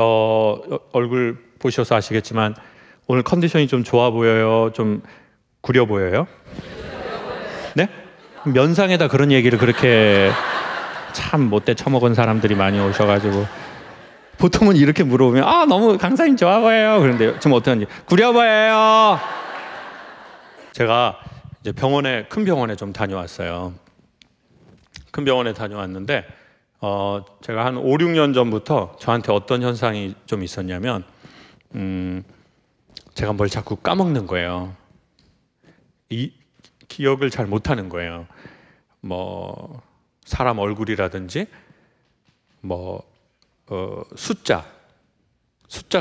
얼굴 보셔서 아시겠지만 오늘 컨디션이 좀 좋아 보여요? 좀 구려 보여요? 네? 면상에다 그런 얘기를 그렇게 참 못돼 처먹은 사람들이 많이 오셔가지고 보통은 이렇게 물어보면 아 너무 강사님 좋아 보여요. 그런데 지금 어떤지 구려 보여요. 제가 이제 큰 병원에 좀 다녀왔어요. 큰 병원에 다녀왔는데 제가 한 5, 6년 전부터 저한테 어떤 현상이 좀 있었냐면 제가 뭘 자꾸 까먹는 거예요. 이 기억을 잘 못하는 거예요. 뭐 사람 얼굴이라든지 뭐 숫자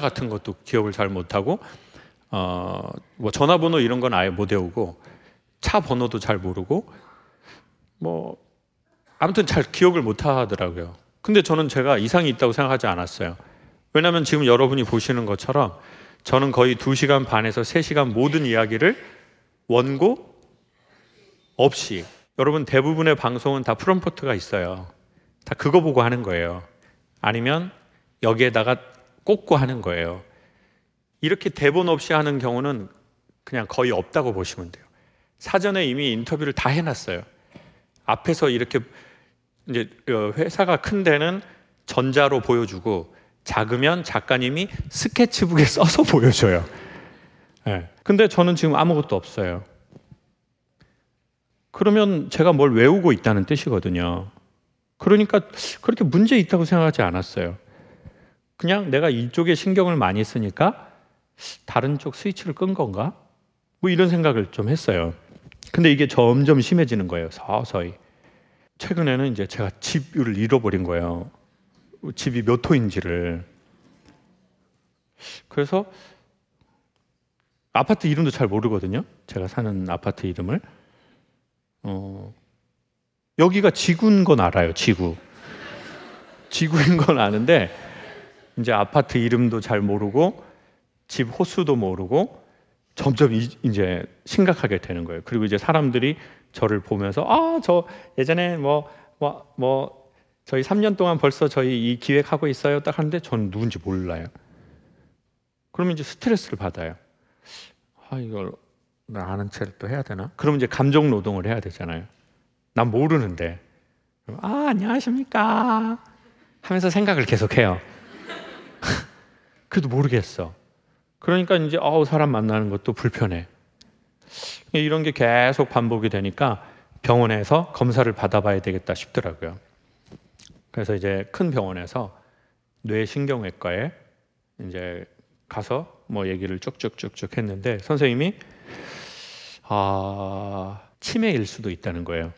같은 것도 기억을 잘 못하고 뭐 전화번호 이런 건 아예 못 외우고 차 번호도 잘 모르고 뭐 아무튼 잘 기억을 못 하더라고요. 근데 저는 제가 이상이 있다고 생각하지 않았어요. 왜냐하면 지금 여러분이 보시는 것처럼 저는 거의 2시간 반에서 3시간 모든 이야기를 원고 없이, 여러분 대부분의 방송은 다 프롬프트가 있어요. 다 그거 보고 하는 거예요. 아니면 여기에다가 꽂고 하는 거예요. 이렇게 대본 없이 하는 경우는 그냥 거의 없다고 보시면 돼요. 사전에 이미 인터뷰를 다 해놨어요. 앞에서 이렇게 이제 회사가 큰 데는 전자로 보여주고 작으면 작가님이 스케치북에 써서 보여줘요. 네. 근데 저는 지금 아무것도 없어요. 그러면 제가 뭘 외우고 있다는 뜻이거든요. 그러니까 그렇게 문제 있다고 생각하지 않았어요. 그냥 내가 이쪽에 신경을 많이 쓰니까 다른 쪽 스위치를 끈 건가? 뭐 이런 생각을 좀 했어요. 근데 이게 점점 심해지는 거예요. 서서히. 최근에는 이제 제가 집을 잃어버린 거예요. 집이 몇 호인지를. 그래서 아파트 이름도 잘 모르거든요. 제가 사는 아파트 이름을. 여기가 지구인 건 알아요. 지구인 건 아는데 이제 아파트 이름도 잘 모르고 집 호수도 모르고 점점 이제 심각하게 되는 거예요. 그리고 이제 사람들이 저를 보면서 저 예전에 뭐 저희 3년 동안 벌써 저희 이 기획하고 있어요 딱 하는데 저는 누군지 몰라요. 그러면 이제 스트레스를 받아요. 이걸 나 아는 체를 또 해야 되나? 그러면 이제 감정 노동을 해야 되잖아요. 난 모르는데 안녕하십니까 하면서 생각을 계속해요. 그래도 모르겠어. 그러니까 이제 사람 만나는 것도 불편해. 이런 게 계속 반복이 되니까 병원에서 검사를 받아봐야 되겠다 싶더라고요. 그래서 이제 큰 병원에서 뇌신경외과에 이제 가서 뭐 얘기를 쭉쭉쭉쭉 했는데 선생님이 치매일 수도 있다는 거예요.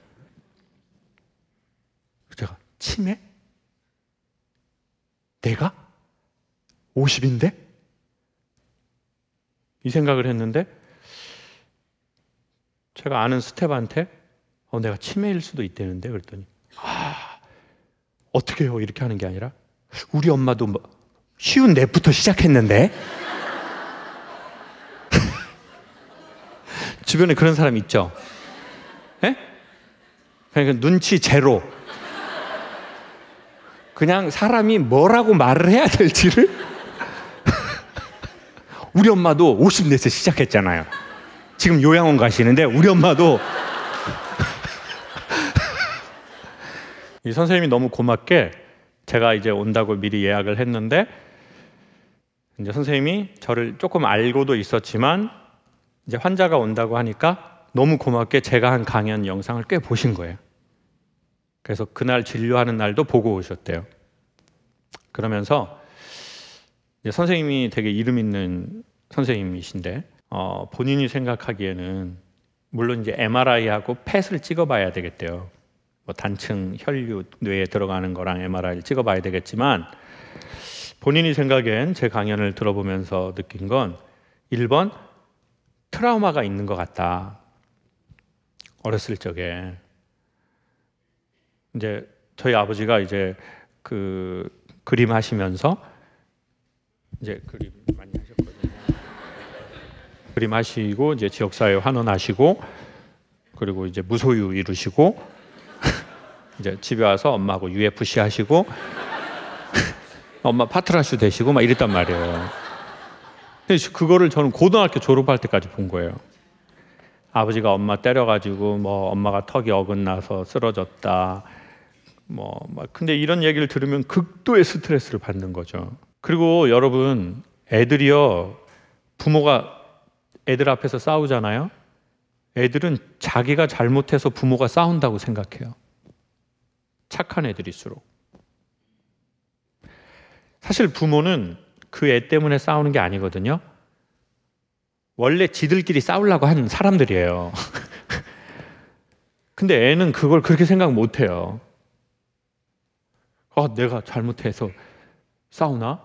제가 치매? 내가? 50인데? 이 생각을 했는데 제가 아는 스텝한테 내가 치매일 수도 있다는데 그랬더니 어떻게 해요? 이렇게 하는 게 아니라 우리 엄마도 쉬운 랩부터 시작했는데 주변에 그런 사람 있죠? 예? 그러니까 눈치 제로. 그냥 사람이 뭐라고 말을 해야 될지를 우리 엄마도 54세 시작했잖아요. 지금 요양원 가시는데 우리 엄마도 이 선생님이 너무 고맙게 제가 이제 온다고 미리 예약을 했는데 이제 선생님이 저를 조금 알고도 있었지만 이제 환자가 온다고 하니까 너무 고맙게 제가 한 강연 영상을 꽤 보신 거예요. 그래서 그날 진료하는 날도 보고 오셨대요. 그러면서 이제 선생님이 되게 이름 있는 선생님이신데 본인이 생각하기에는 물론 이제 MRI하고 펫을 찍어봐야 되겠대요. 뭐 단층 혈류 뇌에 들어가는 거랑 MRI를 찍어봐야 되겠지만 본인이 생각엔 제 강연을 들어보면서 느낀 건 1번 트라우마가 있는 것 같다. 어렸을 적에 이제 저희 아버지가 이제 그 그림 하시면서 이제 그림 많이 하셨거든요. 그림 하시고 이제 지역사회 환원하시고 그리고 이제 무소유 이루시고 이제 집에 와서 엄마하고 UFC 하시고 엄마 파트라슈 되시고 막 이랬단 말이에요. 근데 그거를 저는 고등학교 졸업할 때까지 본 거예요. 아버지가 엄마 때려가지고 뭐 엄마가 턱이 어긋나서 쓰러졌다. 근데 이런 얘기를 들으면 극도의 스트레스를 받는 거죠. 그리고 여러분, 애들이요, 부모가 애들 앞에서 싸우잖아요. 애들은 자기가 잘못해서 부모가 싸운다고 생각해요. 착한 애들일수록. 사실 부모는 그 애 때문에 싸우는 게 아니거든요. 원래 지들끼리 싸우려고 하는 사람들이에요. 근데 애는 그걸 그렇게 생각 못 해요. 내가 잘못해서 싸우나?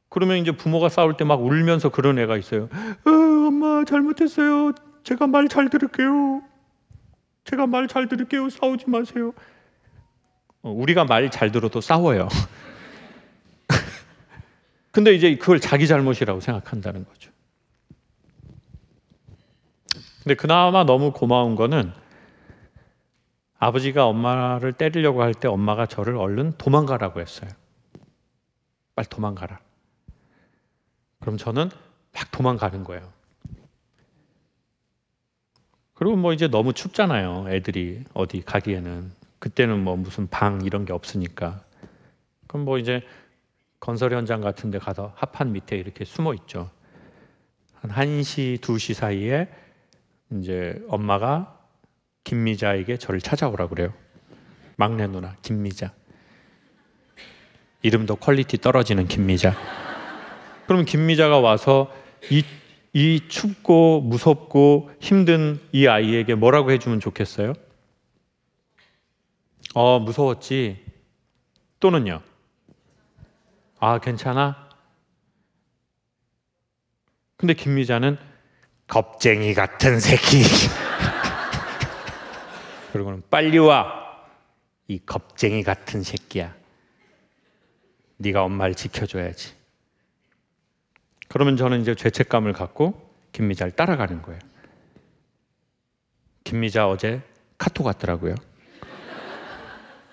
그러면 이제 부모가 싸울 때 막 울면서 그런 애가 있어요. 엄마 잘못했어요. 제가 말 잘 들을게요. 제가 말 잘 들을게요. 싸우지 마세요. 우리가 말 잘 들어도 싸워요. 근데 이제 그걸 자기 잘못이라고 생각한다는 거죠. 근데 그나마 너무 고마운 거는 아버지가 엄마를 때리려고 할 때 엄마가 저를 얼른 도망가라고 했어요. 빨리 도망가라. 그럼 저는 막 도망가는 거예요. 그리고 뭐 이제 너무 춥잖아요. 애들이 어디 가기에는. 그때는 뭐 무슨 방 이런 게 없으니까. 그럼 뭐 이제 건설 현장 같은 데 가서 합판 밑에 이렇게 숨어 있죠. 한 1시, 2시 사이에 이제 엄마가 김미자에게 저를 찾아오라고 그래요. 막내 누나 김미자. 이름도 퀄리티 떨어지는 김미자. 그럼 김미자가 와서 이 춥고 무섭고 힘든 이 아이에게 뭐라고 해주면 좋겠어요? 무서웠지. 또는요? 괜찮아? 근데 김미자는 겁쟁이 같은 새끼. 그리고는 빨리 와. 이 겁쟁이 같은 새끼야. 네가 엄마를 지켜줘야지. 그러면 저는 이제 죄책감을 갖고 김미자를 따라가는 거예요. 김미자 어제 카톡 왔더라고요.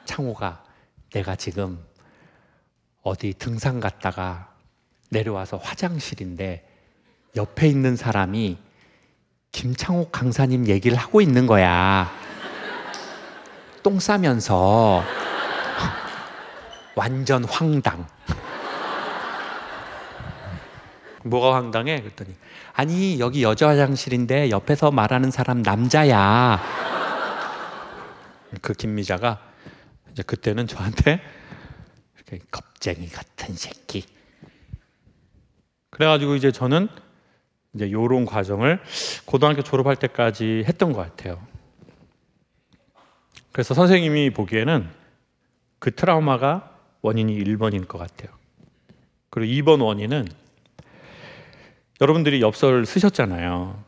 창호가 내가 지금 어디 등산 갔다가 내려와서 화장실인데 옆에 있는 사람이 김창옥 강사님 얘기를 하고 있는 거야. 똥 싸면서. 완전 황당. 뭐가 황당해? 그랬더니 아니 여기 여자 화장실인데 옆에서 말하는 사람 남자야. 그 김미자가 이제 그때는 저한테 이렇게 겁쟁이 같은 새끼. 그래가지고 이제 저는 이제 요런 과정을 고등학교 졸업할 때까지 했던 것 같아요. 그래서 선생님이 보기에는 그 트라우마가 원인이 1번일 것 같아요. 그리고 2번 원인은 여러분들이 엽서를 쓰셨잖아요.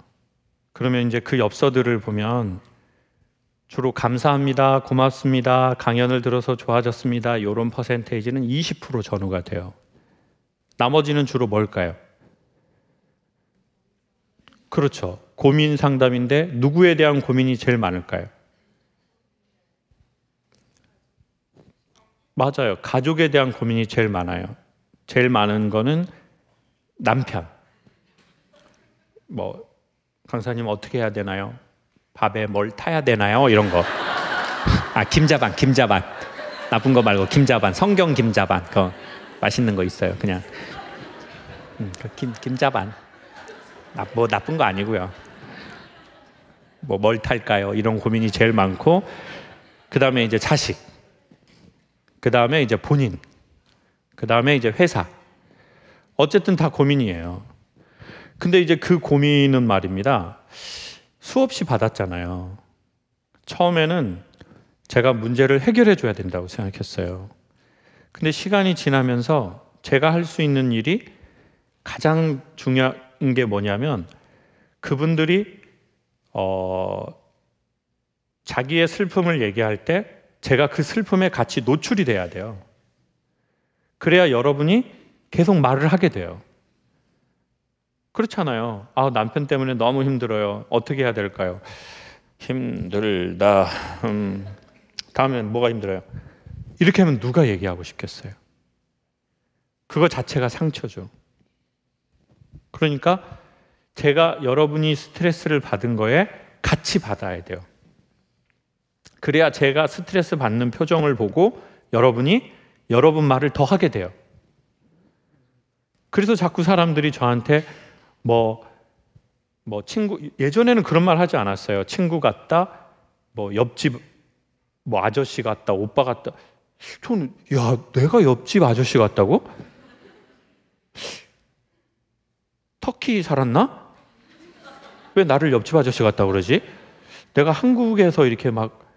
그러면 이제 그 엽서들을 보면 주로 감사합니다, 고맙습니다, 강연을 들어서 좋아졌습니다, 이런 퍼센테이지는 20% 전후가 돼요. 나머지는 주로 뭘까요? 그렇죠. 고민 상담인데 누구에 대한 고민이 제일 많을까요? 맞아요. 가족에 대한 고민이 제일 많아요. 제일 많은 거는 남편. 강사님 어떻게 해야 되나요? 밥에 뭘 타야 되나요? 이런 거. 김자반. 나쁜 거 말고 김자반. 성경 김자반. 그거 맛있는 거 있어요. 그냥. 김자반. 나쁜 거 아니고요. 뭘 탈까요? 이런 고민이 제일 많고, 그 다음에 이제 자식, 그 다음에 이제 본인, 그 다음에 이제 회사. 어쨌든 다 고민이에요. 근데 이제 그 고민은 말입니다. 수없이 받았잖아요. 처음에는 제가 문제를 해결해 줘야 된다고 생각했어요. 근데 시간이 지나면서 제가 할 수 있는 일이 가장 중요한 게 뭐냐면 그분들이 자기의 슬픔을 얘기할 때 제가 그 슬픔에 같이 노출이 돼야 돼요. 그래야 여러분이 계속 말을 하게 돼요. 그렇잖아요. 남편 때문에 너무 힘들어요. 어떻게 해야 될까요? 힘들다. 다음엔 뭐가 힘들어요? 이렇게 하면 누가 얘기하고 싶겠어요? 그거 자체가 상처죠. 그러니까 제가 여러분이 스트레스를 받은 거에 같이 받아야 돼요. 그래야 제가 스트레스 받는 표정을 보고 여러분이 여러분 말을 더 하게 돼요. 그래서 자꾸 사람들이 저한테 뭐 친구, 예전에는 그런 말 하지 않았어요. 친구 같다, 뭐 옆집 뭐 아저씨 같다, 오빠 같다. 저는 야, 내가 옆집 아저씨 같다고? 터키 살았나? 왜 나를 옆집 아저씨 같다고 그러지? 내가 한국에서 이렇게 막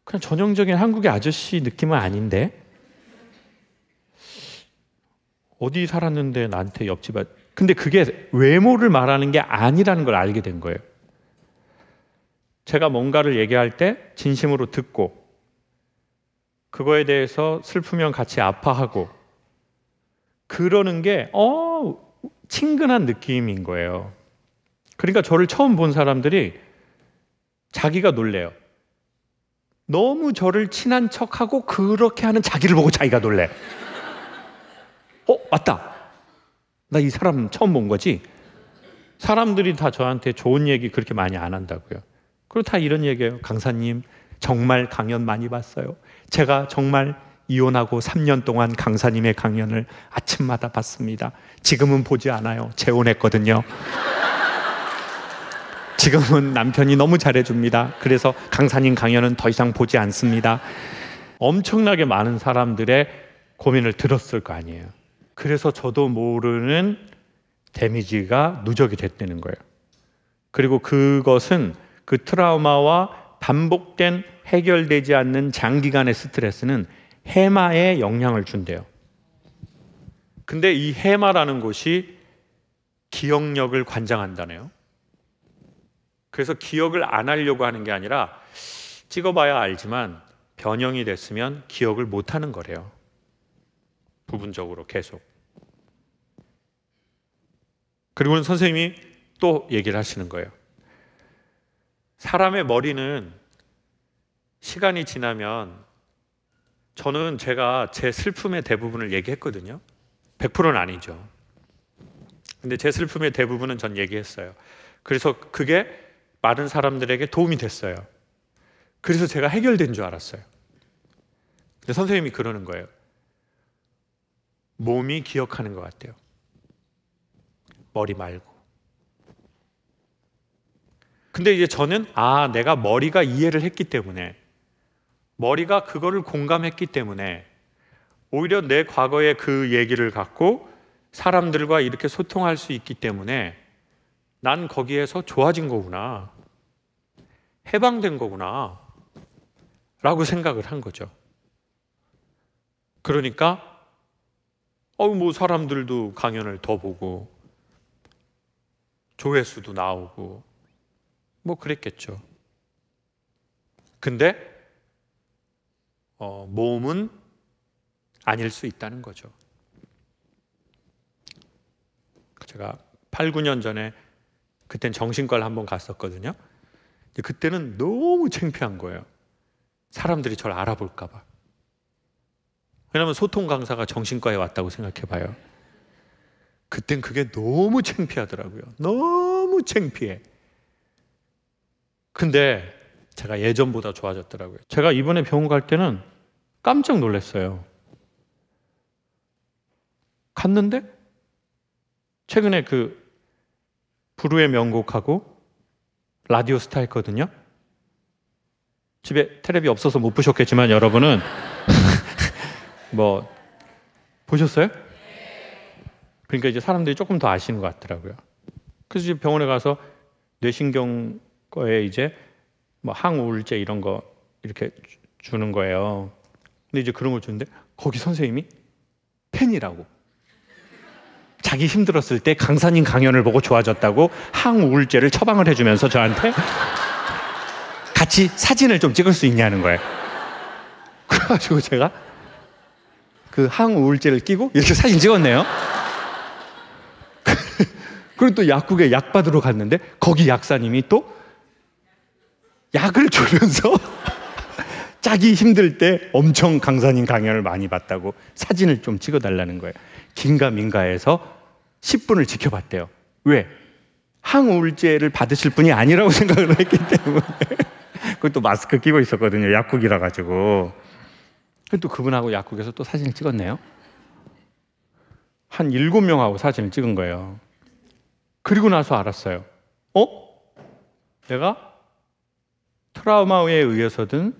그냥 전형적인 한국의 아저씨 느낌은 아닌데? 어디 살았는데 나한테 옆집 아저씨. 근데 그게 외모를 말하는 게 아니라는 걸 알게 된 거예요. 제가 뭔가를 얘기할 때 진심으로 듣고 그거에 대해서 슬프면 같이 아파하고 그러는 게 친근한 느낌인 거예요. 그러니까 저를 처음 본 사람들이 자기가 놀래요. 너무 저를 친한 척하고 그렇게 하는 자기를 보고 자기가 놀래. 맞다. 나 이 사람 처음 본 거지? 사람들이 다 저한테 좋은 얘기 그렇게 많이 안 한다고요. 그리고 다 이런 얘기예요. 강사님, 정말 강연 많이 봤어요. 제가 정말 이혼하고 3년 동안 강사님의 강연을 아침마다 봤습니다. 지금은 보지 않아요. 재혼했거든요. 지금은 남편이 너무 잘해줍니다. 그래서 강사님 강연은 더 이상 보지 않습니다. 엄청나게 많은 사람들의 고민을 들었을 거 아니에요. 그래서 저도 모르는 데미지가 누적이 됐다는 거예요. 그리고 그것은 그 트라우마와 반복된 해결되지 않는 장기간의 스트레스는 해마에 영향을 준대요. 근데 이 해마라는 곳이 기억력을 관장한다네요. 그래서 기억을 안 하려고 하는 게 아니라 찍어봐야 알지만 변형이 됐으면 기억을 못 하는 거래요. 부분적으로 계속. 그리고는 선생님이 또 얘기를 하시는 거예요. 사람의 머리는 시간이 지나면, 저는 제가 제 슬픔의 대부분을 얘기했거든요. 100%는 아니죠. 근데 제 슬픔의 대부분은 전 얘기했어요. 그래서 그게 많은 사람들에게 도움이 됐어요. 그래서 제가 해결된 줄 알았어요. 근데 선생님이 그러는 거예요. 몸이 기억하는 것 같아요. 머리 말고. 근데 이제 저는 내가 머리가 이해를 했기 때문에, 머리가 그거를 공감했기 때문에 오히려 내 과거의 그 얘기를 갖고 사람들과 이렇게 소통할 수 있기 때문에 난 거기에서 좋아진 거구나, 해방된 거구나 라고 생각을 한 거죠. 그러니까 사람들도 강연을 더 보고 조회수도 나오고 그랬겠죠. 근데 몸은 아닐 수 있다는 거죠. 제가 8, 9년 전에 그땐 정신과를 한번 갔었거든요. 그때는 너무 창피한 거예요. 사람들이 저를 알아볼까 봐. 왜냐하면 소통 강사가 정신과에 왔다고 생각해 봐요. 그땐 그게 너무 창피하더라고요. 너무 창피해. 근데 제가 예전보다 좋아졌더라고요. 제가 이번에 병원 갈 때는 깜짝 놀랐어요. 갔는데 최근에 그 부르의 명곡하고 라디오스타 했거든요. 집에 텔레비 없어서 못 보셨겠지만 여러분은 보셨어요? 그러니까 이제 사람들이 조금 더 아시는 것 같더라고요. 그래서 이제 병원에 가서 뇌신경과에 이제 항우울제 이런 거 이렇게 주는 거예요. 근데 이제 그런 걸 주는데 거기 선생님이 팬이라고. 자기 힘들었을 때 강사님 강연을 보고 좋아졌다고 항우울제를 처방을 해주면서 저한테 같이 사진을 좀 찍을 수 있냐는 거예요. 그래가지고 제가 그 항우울제를 끼고 이렇게 사진 찍었네요. 그리고 또 약국에 약 받으러 갔는데 거기 약사님이 또 약을 주면서 짜기 힘들 때 엄청 강사님 강연을 많이 봤다고 사진을 좀 찍어달라는 거예요. 긴가민가해서 10분을 지켜봤대요. 왜? 항우울제를 받으실 분이 아니라고 생각을 했기 때문에. 그것도 마스크 끼고 있었거든요. 약국이라 가지고. 또 그분하고 약국에서 또 사진을 찍었네요. 한 7명하고 사진을 찍은 거예요. 그리고 나서 알았어요. 내가 트라우마에 의해서든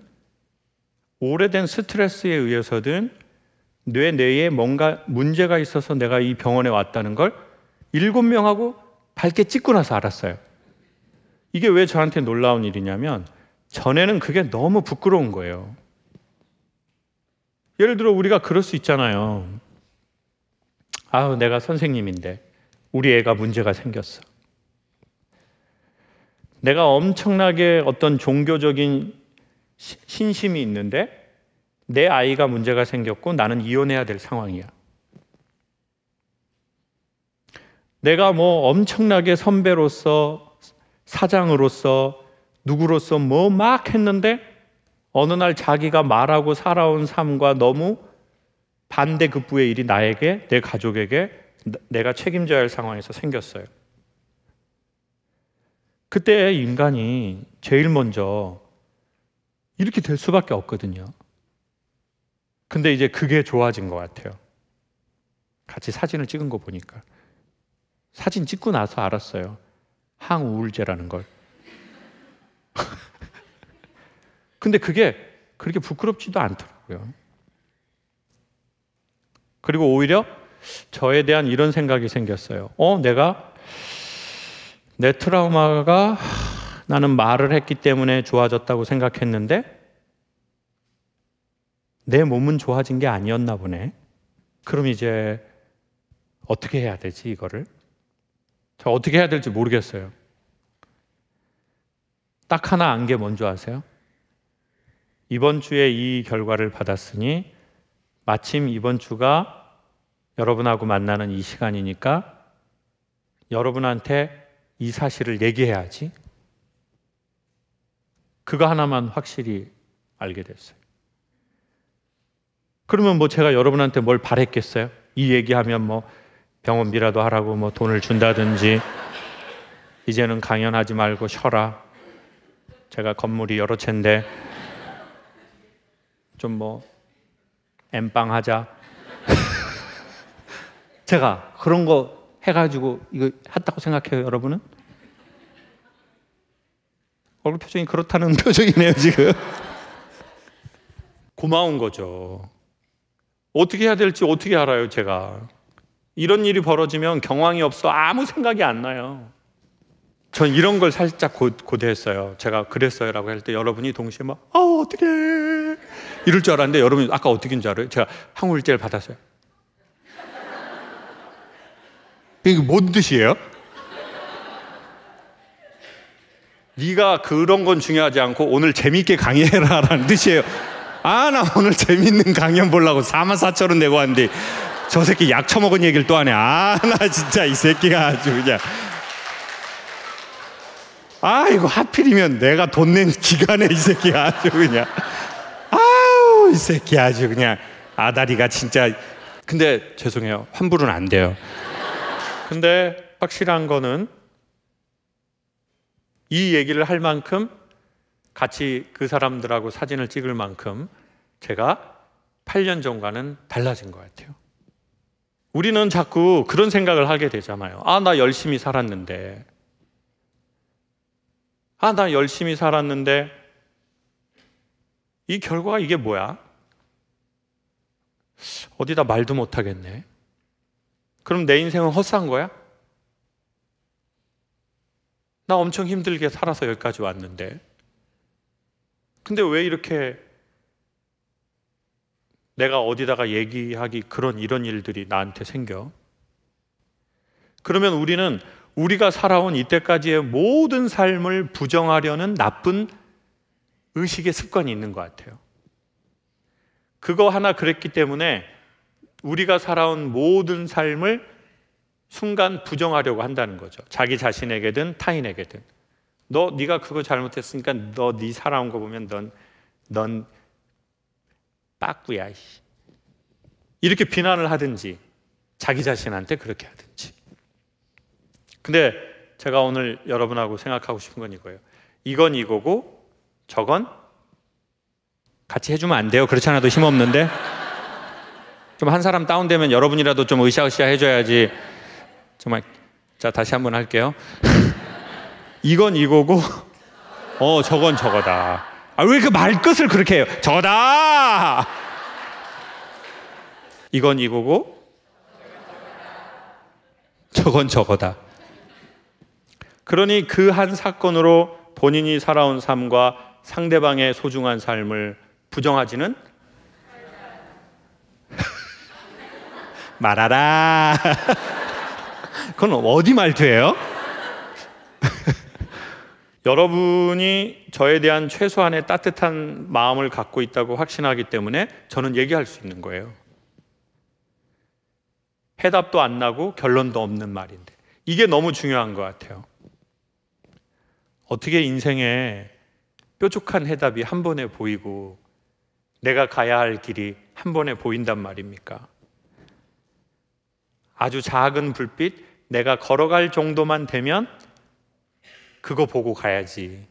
오래된 스트레스에 의해서든 뇌 내에 뭔가 문제가 있어서 내가 이 병원에 왔다는 걸 7명하고 밝게 찍고 나서 알았어요. 이게 왜 저한테 놀라운 일이냐면 전에는 그게 너무 부끄러운 거예요. 예를 들어 우리가 그럴 수 있잖아요. 내가 선생님인데 우리 애가 문제가 생겼어. 내가 엄청나게 어떤 종교적인 신심이 있는데 내 아이가 문제가 생겼고 나는 이혼해야 될 상황이야. 내가 뭐 엄청나게 선배로서 사장으로서 누구로서 뭐 막 했는데 어느 날 자기가 말하고 살아온 삶과 너무 반대급부의 일이 나에게, 내 가족에게 내가 책임져야 할 상황에서 생겼어요. 그때 인간이 제일 먼저 이렇게 될 수밖에 없거든요. 근데 이제 그게 좋아진 것 같아요. 같이 사진을 찍은 거 보니까. 사진 찍고 나서 알았어요. 항우울제라는 걸. 근데 그게 그렇게 부끄럽지도 않더라고요. 그리고 오히려 저에 대한 이런 생각이 생겼어요. 내가 내 트라우마가 나는 말을 했기 때문에 좋아졌다고 생각했는데 내 몸은 좋아진 게 아니었나 보네. 그럼 이제 어떻게 해야 되지 이거를? 저 어떻게 해야 될지 모르겠어요. 딱 하나 안 게 뭔지 아세요? 이번 주에 이 결과를 받았으니 마침 이번 주가 여러분하고 만나는 이 시간이니까 여러분한테 이 사실을 얘기해야지. 그거 하나만 확실히 알게 됐어요. 그러면 뭐 제가 여러분한테 뭘 바랬겠어요? 이 얘기하면 뭐 병원비라도 하라고 뭐 돈을 준다든지 이제는 강연하지 말고 쉬어라. 제가 건물이 여러 채인데 좀 뭐 엠빵 하자. 제가 그런 거 해가지고 이거 했다고 생각해요, 여러분은? 얼굴 표정이 그렇다는 표정이네요, 지금. 고마운 거죠. 어떻게 해야 될지 어떻게 알아요, 제가. 이런 일이 벌어지면 경황이 없어 아무 생각이 안 나요. 전 이런 걸 살짝 고대했어요. 제가 그랬어요라고 할 때 여러분이 동시에 막 어떡해 이럴 줄 알았는데 여러분이 아까 어떻게인 줄 알아요? 제가 항우울제를 받았어요. 이게 뭔 뜻이에요? 네가 그런 건 중요하지 않고 오늘 재미있게 강의해라라는 뜻이에요. 나 오늘 재밌는 강연 보려고 44,000원 내고 왔는데 저 새끼 약 처먹은 얘기를 또 하네. 나 진짜 이 새끼가 아주 그냥. 이거 하필이면 내가 돈 낸 기간에 이 새끼가 아주 그냥. 이 새끼 아주 그냥 아다리가 진짜. 근데 죄송해요. 환불은 안 돼요. 근데 확실한 거는 이 얘기를 할 만큼 같이 그 사람들하고 사진을 찍을 만큼 제가 8년 전과는 달라진 것 같아요. 우리는 자꾸 그런 생각을 하게 되잖아요. 나 열심히 살았는데. 나 열심히 살았는데 이 결과가 이게 뭐야? 어디다 말도 못하겠네. 그럼 내 인생은 헛산 거야? 나 엄청 힘들게 살아서 여기까지 왔는데. 근데 왜 이렇게 내가 어디다가 얘기하기 이런 일들이 나한테 생겨? 그러면 우리는 우리가 살아온 이때까지의 모든 삶을 부정하려는 나쁜 의식의 습관이 있는 것 같아요. 그거 하나 그랬기 때문에 우리가 살아온 모든 삶을 순간 부정하려고 한다는 거죠. 자기 자신에게든 타인에게든. 네가 그거 잘못했으니까 네 살아온 거 보면 넌 빠꾸야. 이렇게 비난을 하든지 자기 자신한테 그렇게 하든지. 근데 제가 오늘 여러분하고 생각하고 싶은 건 이거예요. 이건 이거고 저건 같이 해주면 안 돼요. 그렇지 않아도 힘없는데 좀 한 사람 다운되면 여러분이라도 좀 으쌰으쌰 해줘야지. 정말. 자, 다시 한번 할게요. 이건 이거고 저건 저거다. 왜 그 말끝을 그렇게 해요? 저거다. 이건 이거고 저건 저거다. 그러니 그 한 사건으로 본인이 살아온 삶과 상대방의 소중한 삶을 부정하지는 말아라. 그건 어디 말투예요? 여러분이 저에 대한 최소한의 따뜻한 마음을 갖고 있다고 확신하기 때문에 저는 얘기할 수 있는 거예요. 해답도 안 나고 결론도 없는 말인데 이게 너무 중요한 것 같아요. 어떻게 인생에 뾰족한 해답이 한 번에 보이고 내가 가야 할 길이 한 번에 보인단 말입니까? 아주 작은 불빛, 내가 걸어갈 정도만 되면 그거 보고 가야지.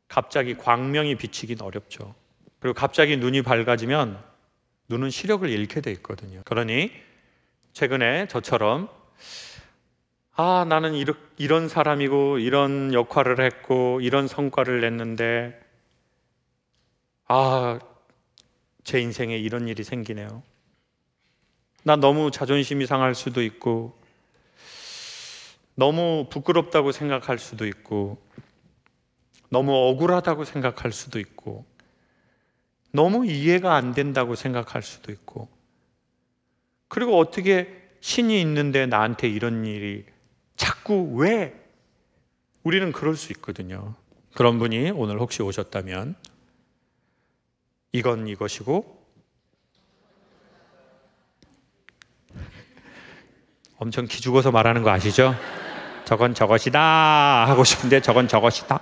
갑자기 광명이 비치긴 어렵죠. 그리고 갑자기 눈이 밝아지면 눈은 시력을 잃게 돼 있거든요. 그러니 최근에 저처럼 나는 이런 사람이고 이런 역할을 했고 이런 성과를 냈는데 제 인생에 이런 일이 생기네요. 나 너무 자존심이 상할 수도 있고 너무 부끄럽다고 생각할 수도 있고 너무 억울하다고 생각할 수도 있고 너무 이해가 안 된다고 생각할 수도 있고 그리고 어떻게 신이 있는데 나한테 이런 일이 자꾸 왜? 우리는 그럴 수 있거든요. 그런 분이 오늘 혹시 오셨다면 이건 이것이고 엄청 기죽어서 말하는 거 아시죠? 저건 저것이다 하고 싶은데 저건 저것이다.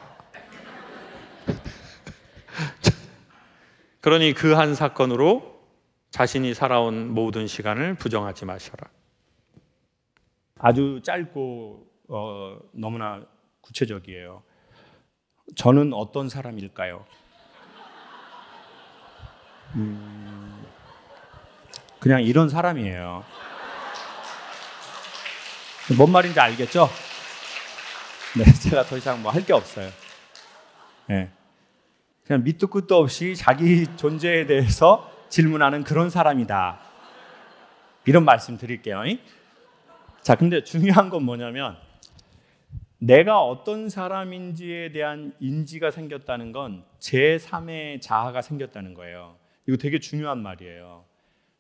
그러니 그 한 사건으로 자신이 살아온 모든 시간을 부정하지 마셔라. 아주 짧고 너무나 구체적이에요. 저는 어떤 사람일까요? 그냥 이런 사람이에요. 뭔 말인지 알겠죠? 네, 제가 더 이상 뭐 할 게 없어요. 네. 그냥 밑도 끝도 없이 자기 존재에 대해서 질문하는 그런 사람이다. 이런 말씀 드릴게요. 자, 근데 중요한 건 뭐냐면 내가 어떤 사람인지에 대한 인지가 생겼다는 건 제3의 자아가 생겼다는 거예요. 이거 되게 중요한 말이에요.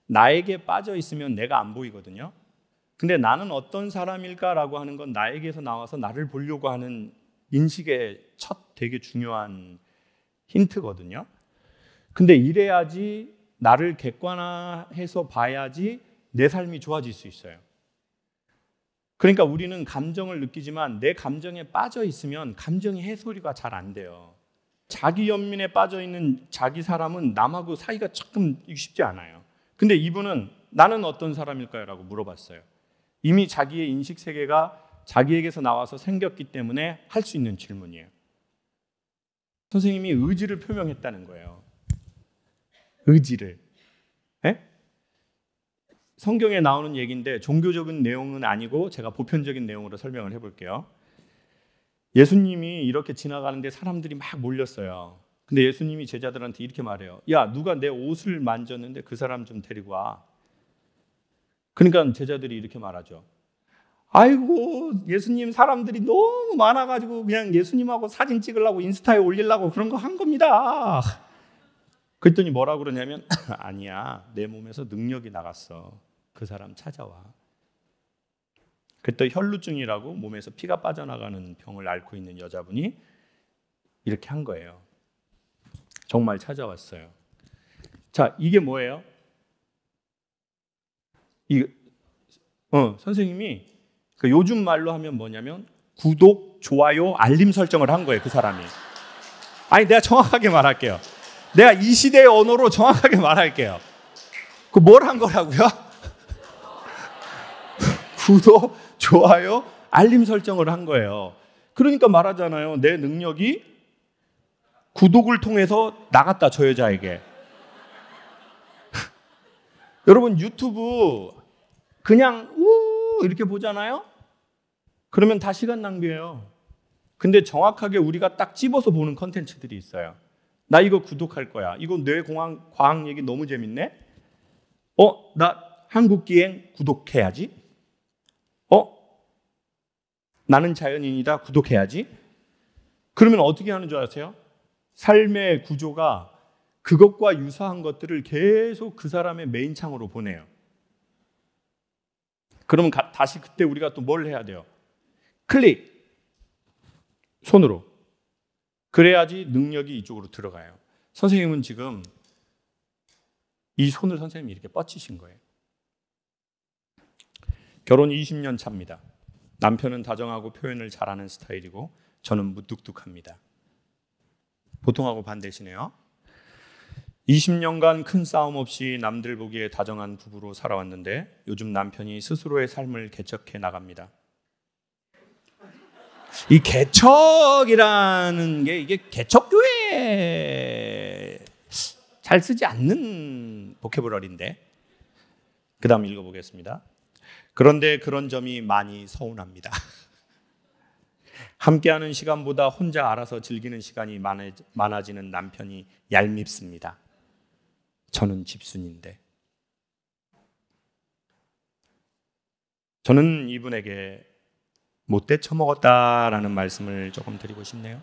나에게 빠져 있으면 내가 안 보이거든요. 근데 나는 어떤 사람일까라고 하는 건 나에게서 나와서 나를 보려고 하는 인식의 첫 되게 중요한 힌트거든요. 근데 이래야지 나를 객관화해서 봐야지 내 삶이 좋아질 수 있어요. 그러니까 우리는 감정을 느끼지만 내 감정에 빠져 있으면 감정의 해소가 잘 안 돼요. 자기 연민에 빠져 있는 자기 사람은 남하고 사이가 조금 쉽지 않아요. 근데 이분은 나는 어떤 사람일까요? 라고 물어봤어요. 이미 자기의 인식 세계가 자기에게서 나와서 생겼기 때문에 할 수 있는 질문이에요. 선생님이 의지를 표명했다는 거예요. 의지를. 에? 성경에 나오는 얘기인데 종교적인 내용은 아니고 제가 보편적인 내용으로 설명을 해볼게요. 예수님이 이렇게 지나가는데 사람들이 막 몰렸어요. 근데 예수님이 제자들한테 이렇게 말해요. 야, 누가 내 옷을 만졌는데 그 사람 좀 데리고 와. 그러니까 제자들이 이렇게 말하죠. 아이고, 예수님 사람들이 너무 많아가지고 그냥 예수님하고 사진 찍으려고 인스타에 올리려고 그런 거 한 겁니다. 그랬더니 뭐라 그러냐면 아니야, 내 몸에서 능력이 나갔어. 그 사람 찾아와. 그때 혈루증이라고 몸에서 피가 빠져나가는 병을 앓고 있는 여자분이 이렇게 한 거예요. 정말 찾아왔어요. 자, 이게 뭐예요? 선생님이 요즘 말로 하면 뭐냐면 구독, 좋아요, 알림 설정을 한 거예요. 그 사람이. 아니, 내가 정확하게 말할게요. 내가 이 시대의 언어로 정확하게 말할게요. 그 뭘 한 거라고요? 구독, 좋아요, 알림 설정을 한 거예요. 그러니까 말하잖아요. 내 능력이 구독을 통해서 나갔다, 저 여자에게. 여러분 유튜브 그냥 이렇게 보잖아요. 그러면 다 시간 낭비예요. 근데 정확하게 우리가 딱 집어서 보는 컨텐츠들이 있어요. 나 이거 구독할 거야. 이거 뇌공학 과학 얘기 너무 재밌네. 나 한국기행 구독해야지. 나는 자연인이다 구독해야지. 그러면 어떻게 하는 줄 아세요? 삶의 구조가 그것과 유사한 것들을 계속 그 사람의 메인 창으로 보내요. 그러면 다시 그때 우리가 또 뭘 해야 돼요? 클릭! 손으로. 그래야지 능력이 이쪽으로 들어가요. 선생님은 지금 이 손을 선생님이 이렇게 뻗치신 거예요. 결혼 20년 차입니다. 남편은 다정하고 표현을 잘하는 스타일이고 저는 무뚝뚝합니다. 보통하고 반대시네요. 20년간 큰 싸움 없이 남들 보기에 다정한 부부로 살아왔는데 요즘 남편이 스스로의 삶을 개척해 나갑니다. 이 개척이라는 게 이게 개척교회에 잘 쓰지 않는 보캐브러리인데 그 다음 읽어보겠습니다. 그런데 그런 점이 많이 서운합니다. 함께하는 시간보다 혼자 알아서 즐기는 시간이 많아지는 남편이 얄밉습니다. 저는 집순인데. 저는 이분에게 못돼 처먹었다라는 말씀을 조금 드리고 싶네요.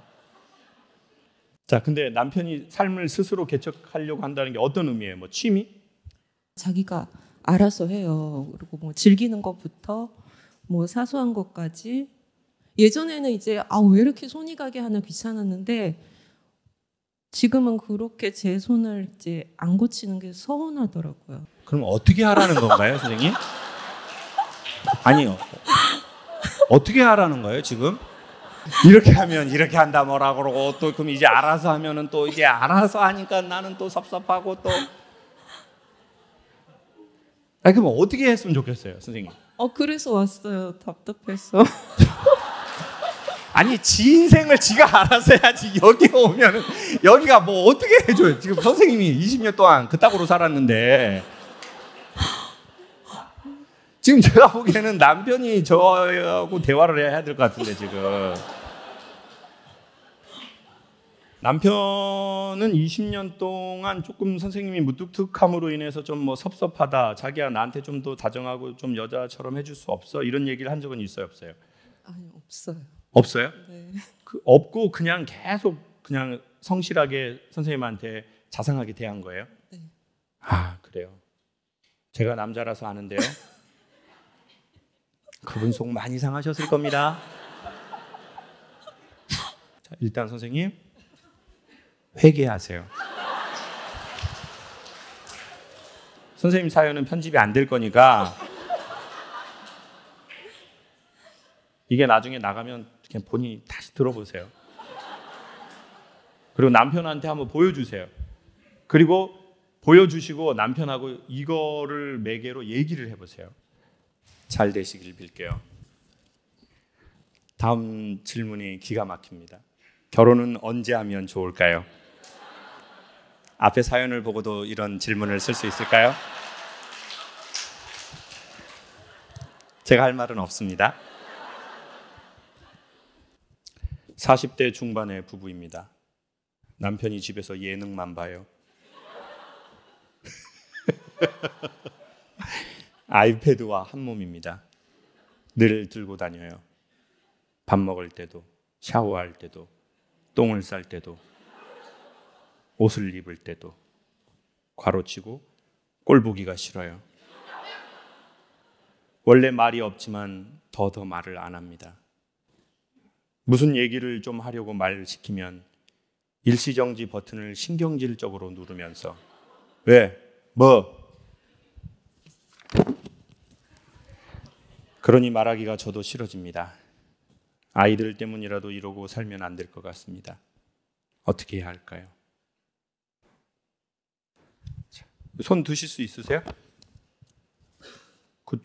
자, 근데 남편이 삶을 스스로 개척하려고 한다는 게 어떤 의미예요? 뭐 취미? 자기가 알아서 해요. 그리고 뭐 즐기는 것부터 뭐 사소한 것까지. 예전에는 이제 왜 이렇게 손이 가게 하나 귀찮았는데 지금은 그렇게 제 손을 이제 안 고치는 게 서운하더라고요. 그럼 어떻게 하라는 건가요, 선생님? 아니요. 어떻게 하라는 거예요, 지금? 이렇게 하면 이렇게 한다 뭐라 그러고 또 그럼 이제 알아서 하면은 또 이제 알아서 하니까 나는 또 섭섭하고 또. 그럼 어떻게 했으면 좋겠어요, 선생님? 그래서 왔어요. 답답해서. 아니, 지 인생을 지가 알아서 해야지. 여기 오면은 여기가 뭐 어떻게 해줘요? 지금 선생님이 20년 동안 그따구로 살았는데 지금 제가 보기에는 남편이 저하고 대화를 해야 될 것 같은데 지금 남편은 20년 동안 조금 선생님이 무뚝뚝함으로 인해서 좀 뭐 섭섭하다, 자기야 나한테 좀 더 다정하고 좀 여자처럼 해줄 수 없어? 이런 얘기를 한 적은 있어요, 없어요? 아니, 없어요. 없어요? 네. 없고 그냥 계속 그냥 성실하게 선생님한테 자상하게 대한 거예요? 네. 그래요. 제가 남자라서 아는데요. 그분 속 많이 상하셨을 겁니다. 자, 일단 선생님 회개하세요. 선생님 사연은 편집이 안 될 거니까 이게 나중에 나가면 그냥 본인이 다시 들어보세요. 그리고 남편한테 한번 보여주세요. 그리고 보여주시고 남편하고 이거를 매개로 얘기를 해보세요. 잘 되시길 빌게요. 다음 질문이 기가 막힙니다. 결혼은 언제 하면 좋을까요? 앞에 사연을 보고도 이런 질문을 쓸 수 있을까요? 제가 할 말은 없습니다. 40대 중반의 부부입니다. 남편이 집에서 예능만 봐요. 아이패드와 한 몸입니다. 늘 들고 다녀요. 밥 먹을 때도, 샤워할 때도, 똥을 쌀 때도, 옷을 입을 때도. 괄호치고 꼴 보기가 싫어요. 원래 말이 없지만 더 말을 안 합니다. 무슨 얘기를 좀 하려고 말 시키면 일시정지 버튼을 신경질적으로 누르면서 왜? 뭐? 그러니 말하기가 저도 싫어집니다. 아이들 때문이라도 이러고 살면 안 될 것 같습니다. 어떻게 해야 할까요? 손 드실 수 있으세요?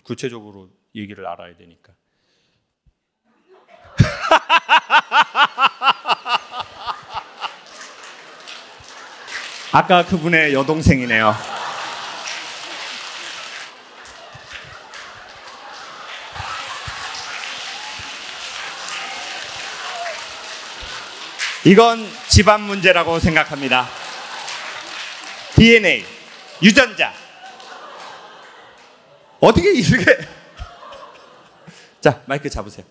구체적으로 얘기를 알아야 되니까. 아까 그분의 여동생이네요. 이건 집안 문제라고 생각합니다. DNA, 유전자. 어떻게 이렇게 자, 마이크 잡으세요.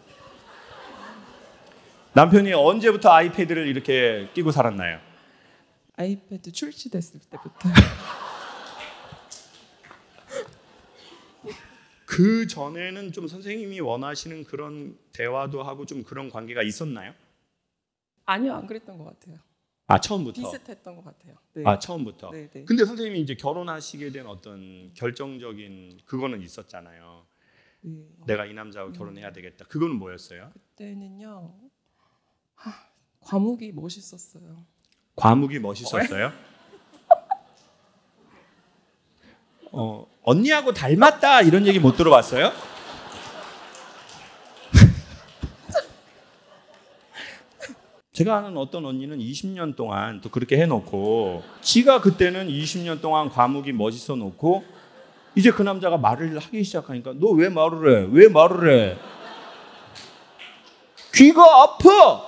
남편이 언제부터 아이패드를 이렇게 끼고 살았나요? 아이패드 출시됐을 때부터. 그 전에는 좀 선생님이 원하시는 그런 대화도 하고 좀 그런 관계가 있었나요? 아니요, 안 그랬던 것 같아요. 아, 처음부터. 비슷했던 것 같아요. 네. 아, 처음부터. 네, 네. 근데 선생님이 이제 결혼하시게 된 어떤 결정적인 그거는 있었잖아요. 네. 내가 이 남자하고 결혼해야 되겠다. 그거는 뭐였어요? 그때는요, 과묵이 멋있었어요. 과묵이 멋있었어요? 언니하고 닮았다 이런 얘기 못 들어봤어요? 제가 아는 어떤 언니는 20년 동안 또 그렇게 해놓고 지가 그때는 20년 동안 과묵이 멋있어 놓고 이제 그 남자가 말을 하기 시작하니까 너 왜 말을 해? 왜 말을 해? 귀가 아파!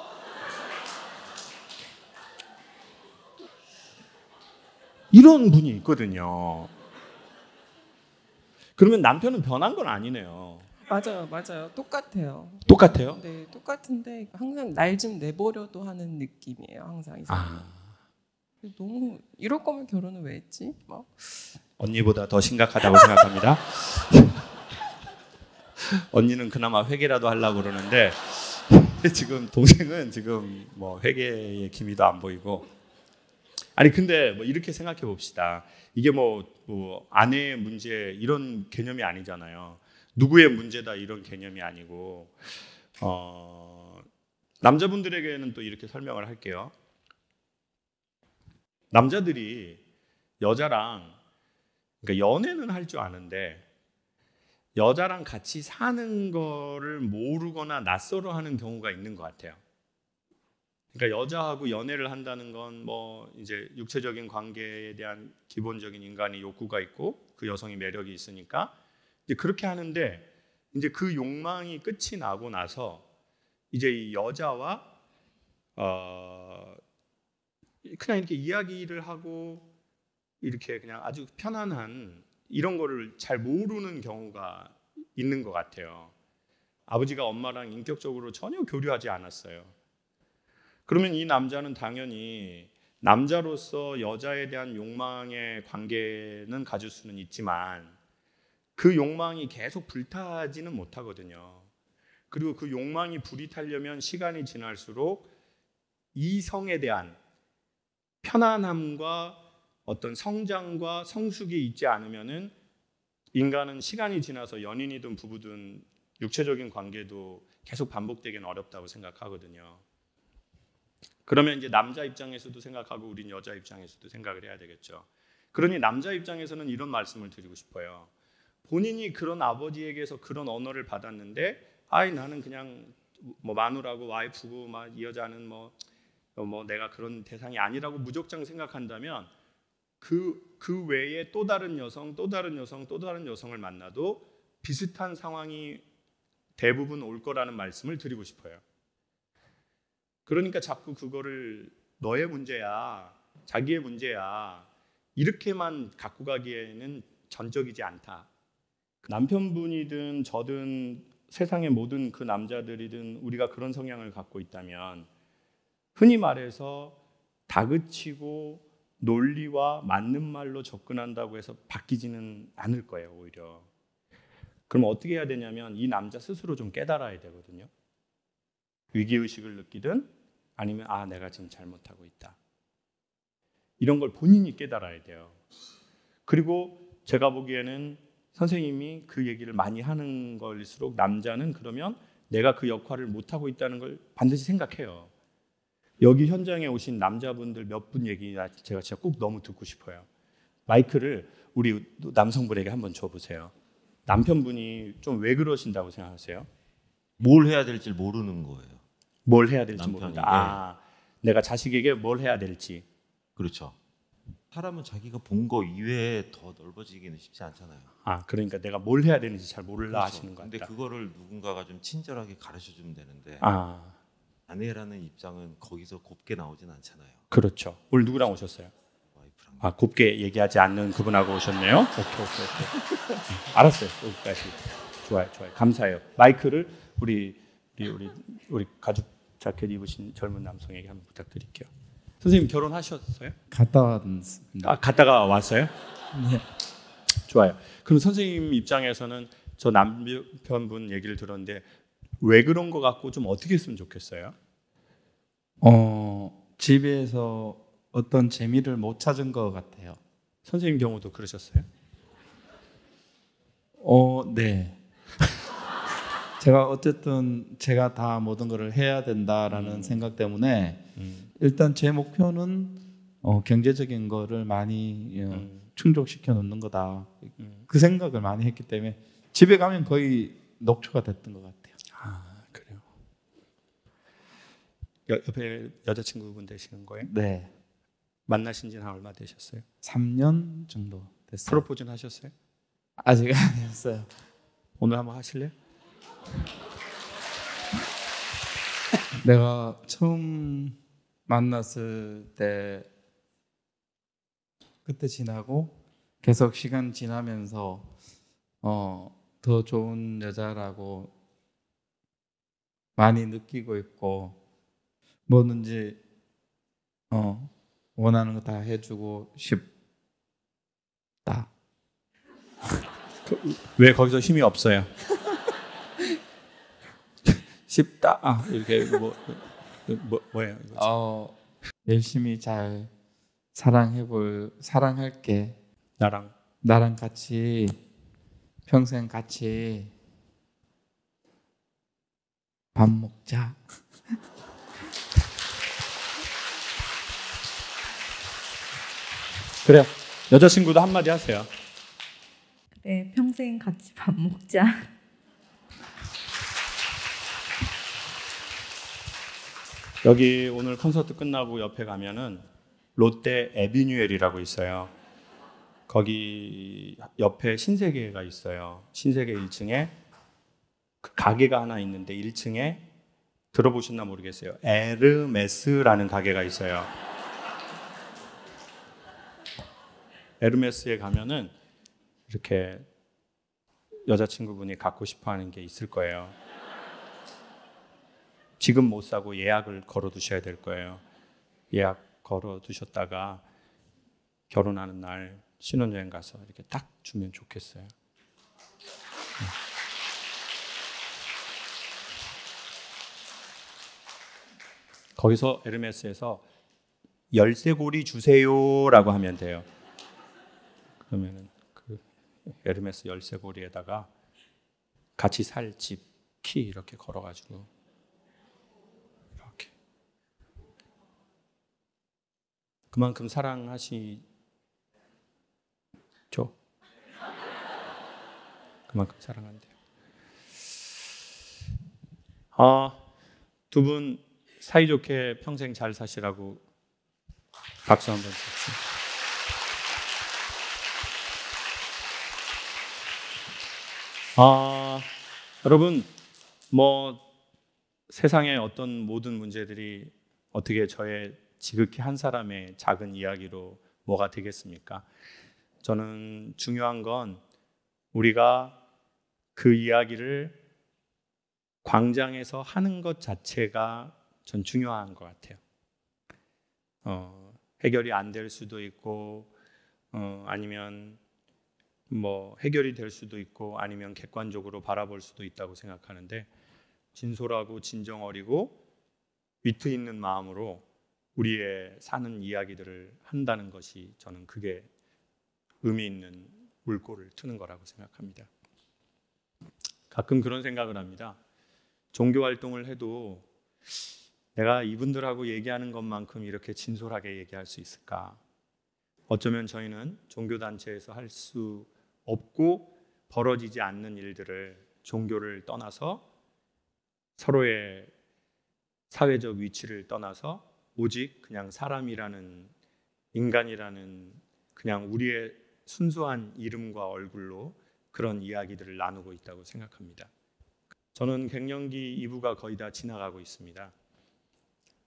이런 분이 있거든요. 그러면 남편은 변한 건 아니네요. 맞아요, 맞아요. 똑같아요. 똑같아요? 네, 똑같은데 항상 날 좀 내버려도 하는 느낌이에요. 항상 이 사람. 너무 이럴 거면 결혼을 왜 했지? 막. 언니보다 더 심각하다고 생각합니다. 언니는 그나마 회개라도 하려고 그러는데 지금 동생은 지금 뭐 회개의 기미도 안 보이고. 아니 근데 뭐 이렇게 생각해 봅시다. 이게 뭐 아내의 문제 이런 개념이 아니잖아요. 누구의 문제다 이런 개념이 아니고 남자분들에게는 또 이렇게 설명을 할게요. 남자들이 여자랑 그러니까 연애는 할 줄 아는데 여자랑 같이 사는 거를 모르거나 낯설어 하는 경우가 있는 것 같아요. 그러니까 여자하고 연애를 한다는 건 뭐 이제 육체적인 관계에 대한 기본적인 인간의 욕구가 있고 그 여성의 매력이 있으니까 이제 그렇게 하는데 이제 그 욕망이 끝이 나고 나서 이제 이 여자와 그냥 이렇게 이야기를 하고 이렇게 그냥 아주 편안한 이런 거를 잘 모르는 경우가 있는 것 같아요. 아버지가 엄마랑 인격적으로 전혀 교류하지 않았어요. 그러면 이 남자는 당연히 남자로서 여자에 대한 욕망의 관계는 가질 수는 있지만 그 욕망이 계속 불타지는 못하거든요. 그리고 그 욕망이 불이 타려면 시간이 지날수록 이성에 대한 편안함과 어떤 성장과 성숙이 있지 않으면은 인간은 시간이 지나서 연인이든 부부든 육체적인 관계도 계속 반복되기는 어렵다고 생각하거든요. 그러면 이제 남자 입장에서도 생각하고 우린 여자 입장에서도 생각을 해야 되겠죠. 그러니 남자 입장에서는 이런 말씀을 드리고 싶어요. 본인이 그런 아버지에게서 그런 언어를 받았는데 아이 나는 그냥 뭐 마누라고 와이프고 막 이 여자는 뭐 내가 그런 대상이 아니라고 무작정 생각한다면 그 외에 또 다른 여성, 또 다른 여성, 또 다른 여성을 만나도 비슷한 상황이 대부분 올 거라는 말씀을 드리고 싶어요. 그러니까 자꾸 그거를 너의 문제야, 자기의 문제야 이렇게만 갖고 가기에는 전적이지 않다. 남편분이든 저든 세상의 모든 그 남자들이든 우리가 그런 성향을 갖고 있다면 흔히 말해서 다그치고 논리와 맞는 말로 접근한다고 해서 바뀌지는 않을 거예요. 오히려. 그럼 어떻게 해야 되냐면 이 남자 스스로 좀 깨달아야 되거든요. 위기의식을 느끼든 아니면 내가 지금 잘못하고 있다. 이런 걸 본인이 깨달아야 돼요. 그리고 제가 보기에는 선생님이 그 얘기를 많이 하는 걸수록 남자는 그러면 내가 그 역할을 못하고 있다는 걸 반드시 생각해요. 여기 현장에 오신 남자분들 몇 분 얘기 제가 진짜 꼭 너무 듣고 싶어요. 마이크를 우리 남성분에게 한번 줘보세요. 남편분이 좀 왜 그러신다고 생각하세요? 뭘 해야 될지 모르는 거예요. 뭘 해야 될지 남편이, 모른다. 아, 내가 자식에게 뭘 해야 될지. 그렇죠. 사람은 자기가 본 거 이외에 더 넓어지기는 쉽지 않잖아요. 아, 그러니까 내가 뭘 해야 되는지 잘 몰라 그렇죠. 하시는 것 근데 같다. 그거를 누군가가 좀 친절하게 가르쳐 주면 되는데 아, 아내라는 입장은 거기서 곱게 나오진 않잖아요. 그렇죠. 오늘 누구랑 오셨어요? 와이프랑. 아, 곱게 얘기하지 않는 그분하고 오셨네요. 오케이. 알았어요. 여기까지. 좋아요. 감사해요. 마이크를 우리 가죽 자켓 입으신 젊은 남성에게 한번 부탁드릴게요. 선생님 결혼하셨어요? 갔다 왔습니다. 아, 갔다가 왔어요? 네. 좋아요. 그럼 선생님 입장에서는 저 남편분 얘기를 들었는데 왜 그런 거 같고 좀 어떻게 했으면 좋겠어요? 집에서 어떤 재미를 못 찾은 것 같아요. 선생님 경우도 그러셨어요? 네. 제가 어쨌든 제가 다 모든 것을 해야 된다라는 생각 때문에 일단 제 목표는 경제적인 거를 많이 충족시켜 놓는 거다. 그 생각을 많이 했기 때문에 집에 가면 거의 녹초가 됐던 것 같아요. 아, 그래요. 옆에 여자친구분 되시는 거예요? 네. 만나신 지는 얼마 되셨어요? 3년 정도 됐어요. 프로포즈는 하셨어요? 아직 안 했어요. 오늘 한번 하실래요? 내가 처음 만났을 때 그때 지나고 계속 시간 지나면서 더 좋은 여자라고 많이 느끼고 있고 뭐든지 원하는 거 다 해주고 싶다. 왜 거기서 힘이 없어요? 쉽다. 아, 이렇게 뭐예요? 이거? 열심히 잘 사랑할게. 나랑 같이 평생 같이 밥 먹자. 그래요. 여자친구도 한마디 하세요. 그래, 평생 같이 밥 먹자. 여기 오늘 콘서트 끝나고 옆에 가면은 롯데 에비뉴엘이라고 있어요. 거기 옆에 신세계가 있어요. 신세계 1층에 그 가게가 하나 있는데 1층에 들어보셨나 모르겠어요. 에르메스라는 가게가 있어요. 에르메스에 가면은 이렇게 여자친구분이 갖고 싶어하는 게 있을 거예요. 지금 못 사고 예약을 걸어 두셔야 될 거예요. 예약 걸어 두셨다가 결혼하는 날 신혼여행 가서 이렇게 딱 주면 좋겠어요. 거기서 에르메스에서 열쇠고리 주세요라고 하면 돼요. 그러면은 그 에르메스 열쇠고리에다가 같이 살 집 키 이렇게 걸어가지고 이렇게 그만큼 사랑하시죠? 그만큼 사랑한대요. 두 분 사이좋게 평생 잘 사시라고 박수 한번 주십시오. 여러분, 세상의 어떤 모든 문제들이 어떻게 저의 지극히 한 사람의 작은 이야기로 뭐가 되겠습니까? 저는 중요한 건 우리가 그 이야기를 광장에서 하는 것 자체가 전 중요한 것 같아요. 해결이 안 될 수도 있고 아니면 해결이 될 수도 있고 아니면 객관적으로 바라볼 수도 있다고 생각하는데 진솔하고 진정 어리고 위트 있는 마음으로 우리의 사는 이야기들을 한다는 것이 저는 그게 의미 있는 물꼬를 트는 거라고 생각합니다. 가끔 그런 생각을 합니다. 종교 활동을 해도 내가 이분들하고 얘기하는 것만큼 이렇게 진솔하게 얘기할 수 있을까? 어쩌면 저희는 종교단체에서 할 수 없고 벌어지지 않는 일들을 종교를 떠나서 서로의 사회적 위치를 떠나서 오직 그냥 사람이라는 인간이라는 그냥 우리의 순수한 이름과 얼굴로 그런 이야기들을 나누고 있다고 생각합니다. 저는 갱년기 2부가 거의 다 지나가고 있습니다.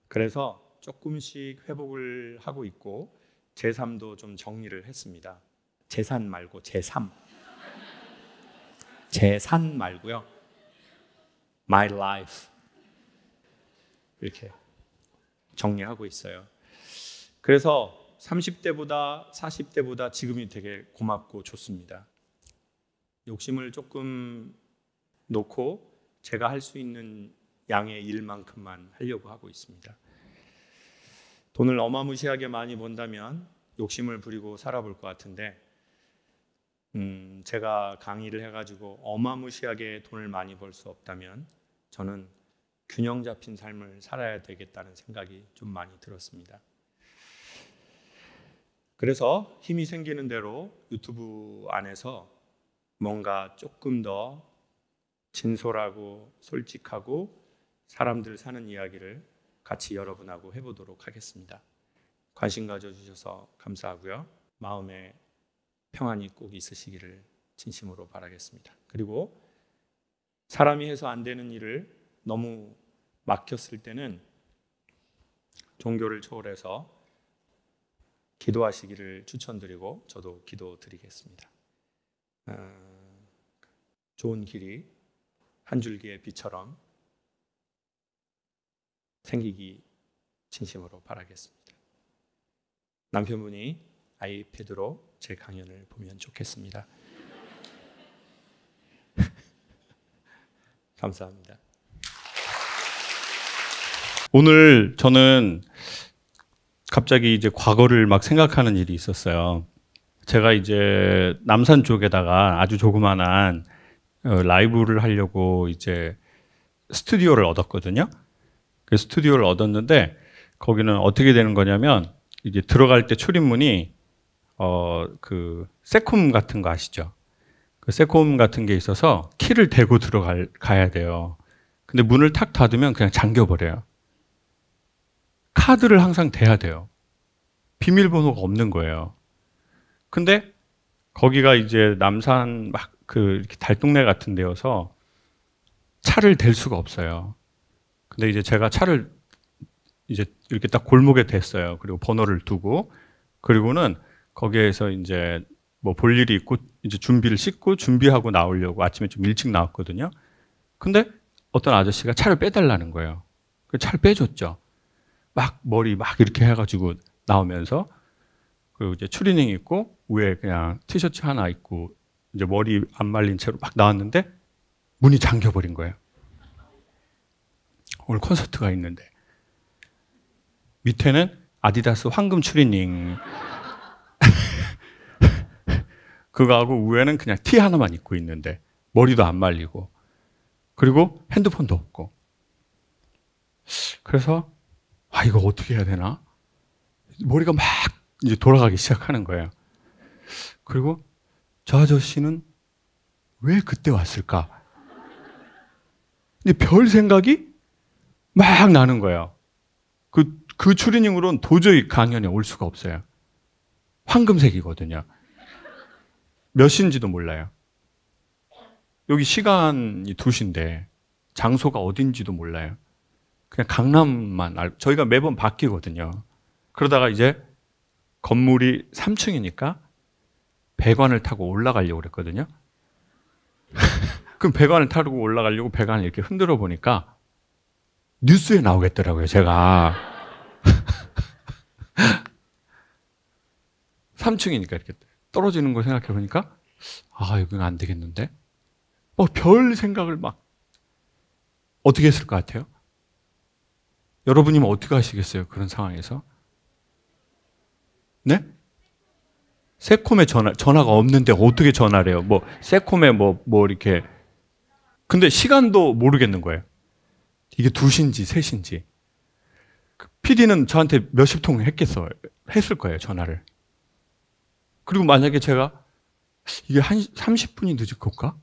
그래서 조금씩 회복을 하고 있고 제3도 좀 정리를 했습니다. 재산 말고 제3. 재산 말고요. My life. 이렇게 정리하고 있어요. 그래서 30대보다 40대보다 지금이 되게 고맙고 좋습니다. 욕심을 조금 놓고 제가 할 수 있는 양의 일만큼만 하려고 하고 있습니다. 돈을 어마무시하게 많이 번다면 욕심을 부리고 살아볼 것 같은데 제가 강의를 해가지고 어마무시하게 돈을 많이 벌 수 없다면 저는 균형 잡힌 삶을 살아야 되겠다는 생각이 좀 많이 들었습니다. 그래서 힘이 생기는 대로 유튜브 안에서 뭔가 조금 더 진솔하고 솔직하고 사람들 사는 이야기를 같이 여러분하고 해보도록 하겠습니다. 관심 가져주셔서 감사하고요. 마음에 평안이 꼭 있으시기를 진심으로 바라겠습니다. 그리고 사람이 해서 안 되는 일을 너무 막혔을 때는 종교를 초월해서 기도하시기를 추천드리고 저도 기도드리겠습니다. 좋은 길이 한 줄기의 빛처럼 생기기 진심으로 바라겠습니다. 남편분이 아이패드로 제 강연을 보면 좋겠습니다. 감사합니다. 오늘 저는 갑자기 이제 과거를 막 생각하는 일이 있었어요. 제가 이제 남산 쪽에다가 아주 조그만한 라이브를 하려고 이제 스튜디오를 얻었거든요. 그 스튜디오를 얻었는데 거기는 어떻게 되는 거냐면 이제 들어갈 때 출입문이 그 세콤 같은 거 아시죠? 그 세콤 같은 게 있어서 키를 대고 가야 돼요. 근데 문을 탁 닫으면 그냥 잠겨버려요. 카드를 항상 대야 돼요. 비밀번호가 없는 거예요. 근데 거기가 이제 남산 막 이렇게 달동네 같은 데여서 차를 댈 수가 없어요. 근데 이제 제가 차를 이제 이렇게 딱 골목에 댔어요. 그리고 번호를 두고, 그리고는 거기에서 이제 뭐 볼 일이 있고 이제 준비를 씻고 준비하고 나오려고 아침에 좀 일찍 나왔거든요. 근데 어떤 아저씨가 차를 빼달라는 거예요. 그 차를 빼줬죠. 막 머리 막 이렇게 해가지고 나오면서, 그리고 이제 추리닝 입고 위에 그냥 티셔츠 하나 입고 이제 머리 안 말린 채로 막 나왔는데 문이 잠겨버린 거예요. 오늘 콘서트가 있는데 밑에는 아디다스 황금 추리닝 그거하고 위에는 그냥 티 하나만 입고 있는데 머리도 안 말리고, 그리고 핸드폰도 없고. 그래서 이거 어떻게 해야 되나? 머리가 막 이제 돌아가기 시작하는 거예요. 그리고 저 아저씨는 왜 그때 왔을까? 근데 별 생각이 막 나는 거예요. 그 추리닝으로는 도저히 강연에 올 수가 없어요. 황금색이거든요. 몇 시인지도 몰라요. 여기 시간이 2시인데 장소가 어딘지도 몰라요. 그냥 강남만 알고, 저희가 매번 바뀌거든요. 그러다가 이제 건물이 3층이니까 배관을 타고 올라가려고 그랬거든요. 그럼 배관을 타고 올라가려고 배관을 이렇게 흔들어 보니까 뉴스에 나오겠더라고요, 제가. 3층이니까 이렇게 떨어지는 걸 생각해 보니까 여기는 안 되겠는데? 별 생각을 막 어떻게 했을 것 같아요? 여러분이면 어떻게 하시겠어요? 그런 상황에서? 네? 세콤에 전화가 없는데 어떻게 전화를 해요? 세콤에 이렇게. 근데 시간도 모르겠는 거예요. 이게 2시인지 3시인지. PD는 저한테 몇십 통 했을 거예요, 전화를. 그리고 만약에 제가 이게 한 30분이 늦을 걸까?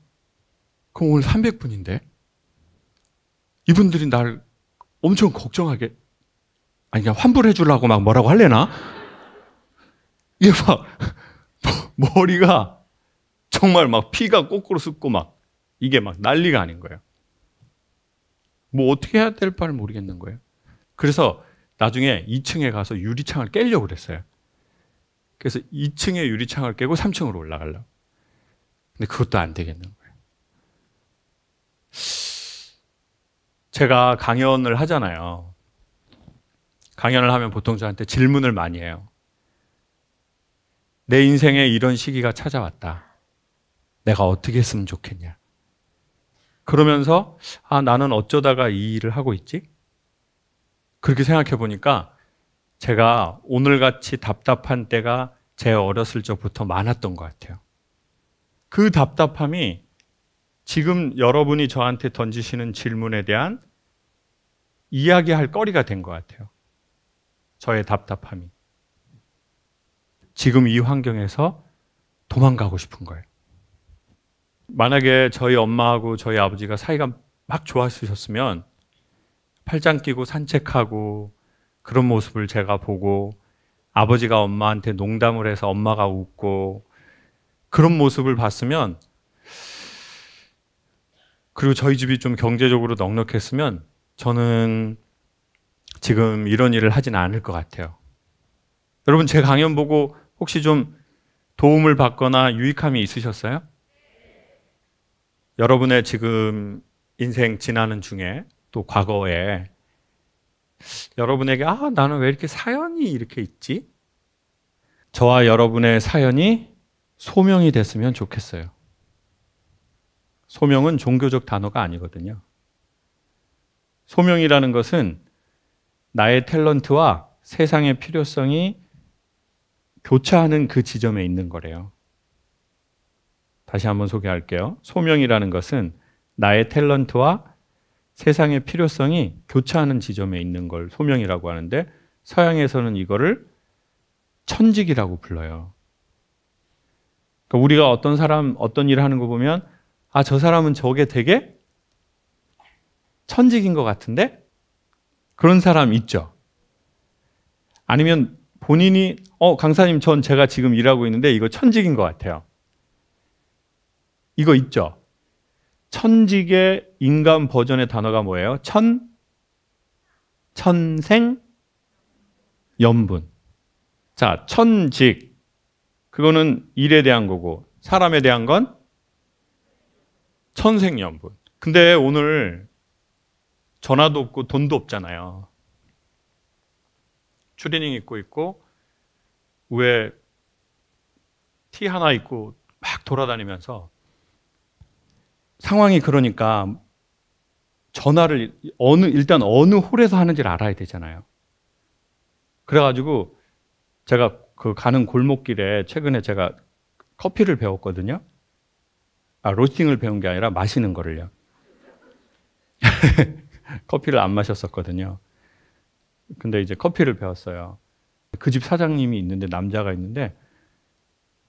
그럼 오늘 300분인데 이분들이 날 엄청 걱정하게, 아니 그냥 환불해 주려고 막 뭐라고 할래나? 이게 막 머리가 정말 막 피가 거꾸로 솟고 막 이게 막 난리가 아닌 거예요. 뭐 어떻게 해야 될 바를 모르겠는 거예요. 그래서 나중에 2층에 가서 유리창을 깨려고 그랬어요. 그래서 2층에 유리창을 깨고 3층으로 올라가려고. 근데 그것도 안 되겠는 거예요. 제가 강연을 하잖아요. 강연을 하면 보통 저한테 질문을 많이 해요. 내 인생에 이런 시기가 찾아왔다. 내가 어떻게 했으면 좋겠냐. 그러면서 나는 어쩌다가 이 일을 하고 있지? 그렇게 생각해 보니까 제가 오늘같이 답답한 때가 제 어렸을 적부터 많았던 것 같아요. 그 답답함이 지금 여러분이 저한테 던지시는 질문에 대한 이야기할 거리가 된 것 같아요. 저의 답답함이. 지금 이 환경에서 도망가고 싶은 거예요. 만약에 저희 엄마하고 저희 아버지가 사이가 막 좋았으셨으면 팔짱 끼고 산책하고 그런 모습을 제가 보고 아버지가 엄마한테 농담을 해서 엄마가 웃고 그런 모습을 봤으면, 그리고 저희 집이 좀 경제적으로 넉넉했으면 저는 지금 이런 일을 하진 않을 것 같아요. 여러분 제 강연 보고 혹시 좀 도움을 받거나 유익함이 있으셨어요? 여러분의 지금 인생 지나는 중에 또 과거에 여러분에게 나는 왜 이렇게 사연이 이렇게 있지? 저와 여러분의 사연이 소명이 됐으면 좋겠어요. 소명은 종교적 단어가 아니거든요. 소명이라는 것은 나의 탤런트와 세상의 필요성이 교차하는 그 지점에 있는 거래요. 다시 한번 소개할게요. 소명이라는 것은 나의 탤런트와 세상의 필요성이 교차하는 지점에 있는 걸 소명이라고 하는데, 서양에서는 이거를 천직이라고 불러요. 그러니까 우리가 어떤 사람, 어떤 일을 하는 거 보면 저 사람은 저게 되게 천직인 것 같은데? 그런 사람 있죠. 아니면 본인이 강사님 전 제가 지금 일하고 있는데 이거 천직인 것 같아요. 이거 있죠. 천직의 인간 버전의 단어가 뭐예요? 천생, 연분. 자, 천직. 그거는 일에 대한 거고, 사람에 대한 건 천생연분. 근데 오늘 전화도 없고 돈도 없잖아요. 추리닝 입고 있고 위에 티 하나 입고 막 돌아다니면서, 상황이 그러니까 전화를 일단 어느 홀에서 하는지를 알아야 되잖아요. 그래가지고 제가 그 가는 골목길에 최근에 제가 커피를 배웠거든요. 로스팅을 배운 게 아니라 마시는 거를요. 커피를 안 마셨었거든요. 근데 이제 커피를 배웠어요. 그 집 사장님이 있는데, 남자가 있는데,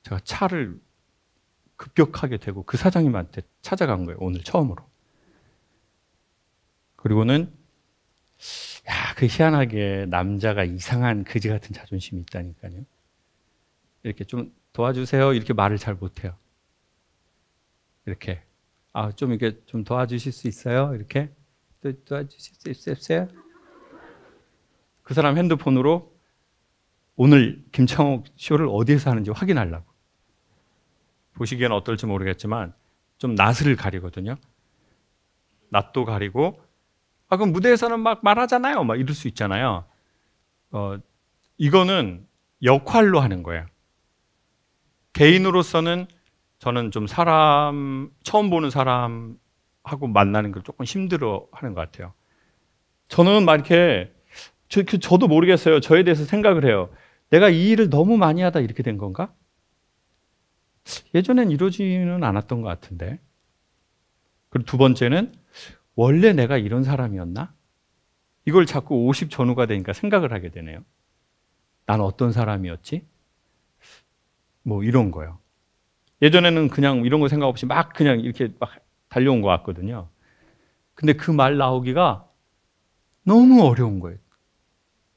제가 차를 급격하게 대고 그 사장님한테 찾아간 거예요. 오늘 처음으로. 그리고는 그 희한하게 남자가 이상한 그지 같은 자존심이 있다니까요. 이렇게 좀 도와주세요. 이렇게 말을 잘 못해요. 이렇게 좀 이렇게 좀 도와주실 수 있어요? 이렇게 도와주실 수 있어요? 그 사람 핸드폰으로 오늘 김창옥 쇼를 어디에서 하는지 확인하려고. 보시기에는 어떨지 모르겠지만 좀 낯을 가리거든요. 낯도 가리고, 그럼 무대에서는 막 말하잖아요. 막 이럴 수 있잖아요. 이거는 역할로 하는 거예요. 개인으로서는 저는 좀 처음 보는 사람하고 만나는 걸 조금 힘들어 하는 것 같아요. 저는 막 이렇게, 저도 모르겠어요. 저에 대해서 생각을 해요. 내가 이 일을 너무 많이 하다 이렇게 된 건가? 예전엔 이러지는 않았던 것 같은데. 그리고 두 번째는, 원래 내가 이런 사람이었나? 이걸 자꾸 50 전후가 되니까 생각을 하게 되네요. 난 어떤 사람이었지? 뭐 이런 거요. 예전에는 그냥 이런 거 생각 없이 막 그냥 이렇게 막 달려온 것 같거든요. 근데 그 말 나오기가 너무 어려운 거예요.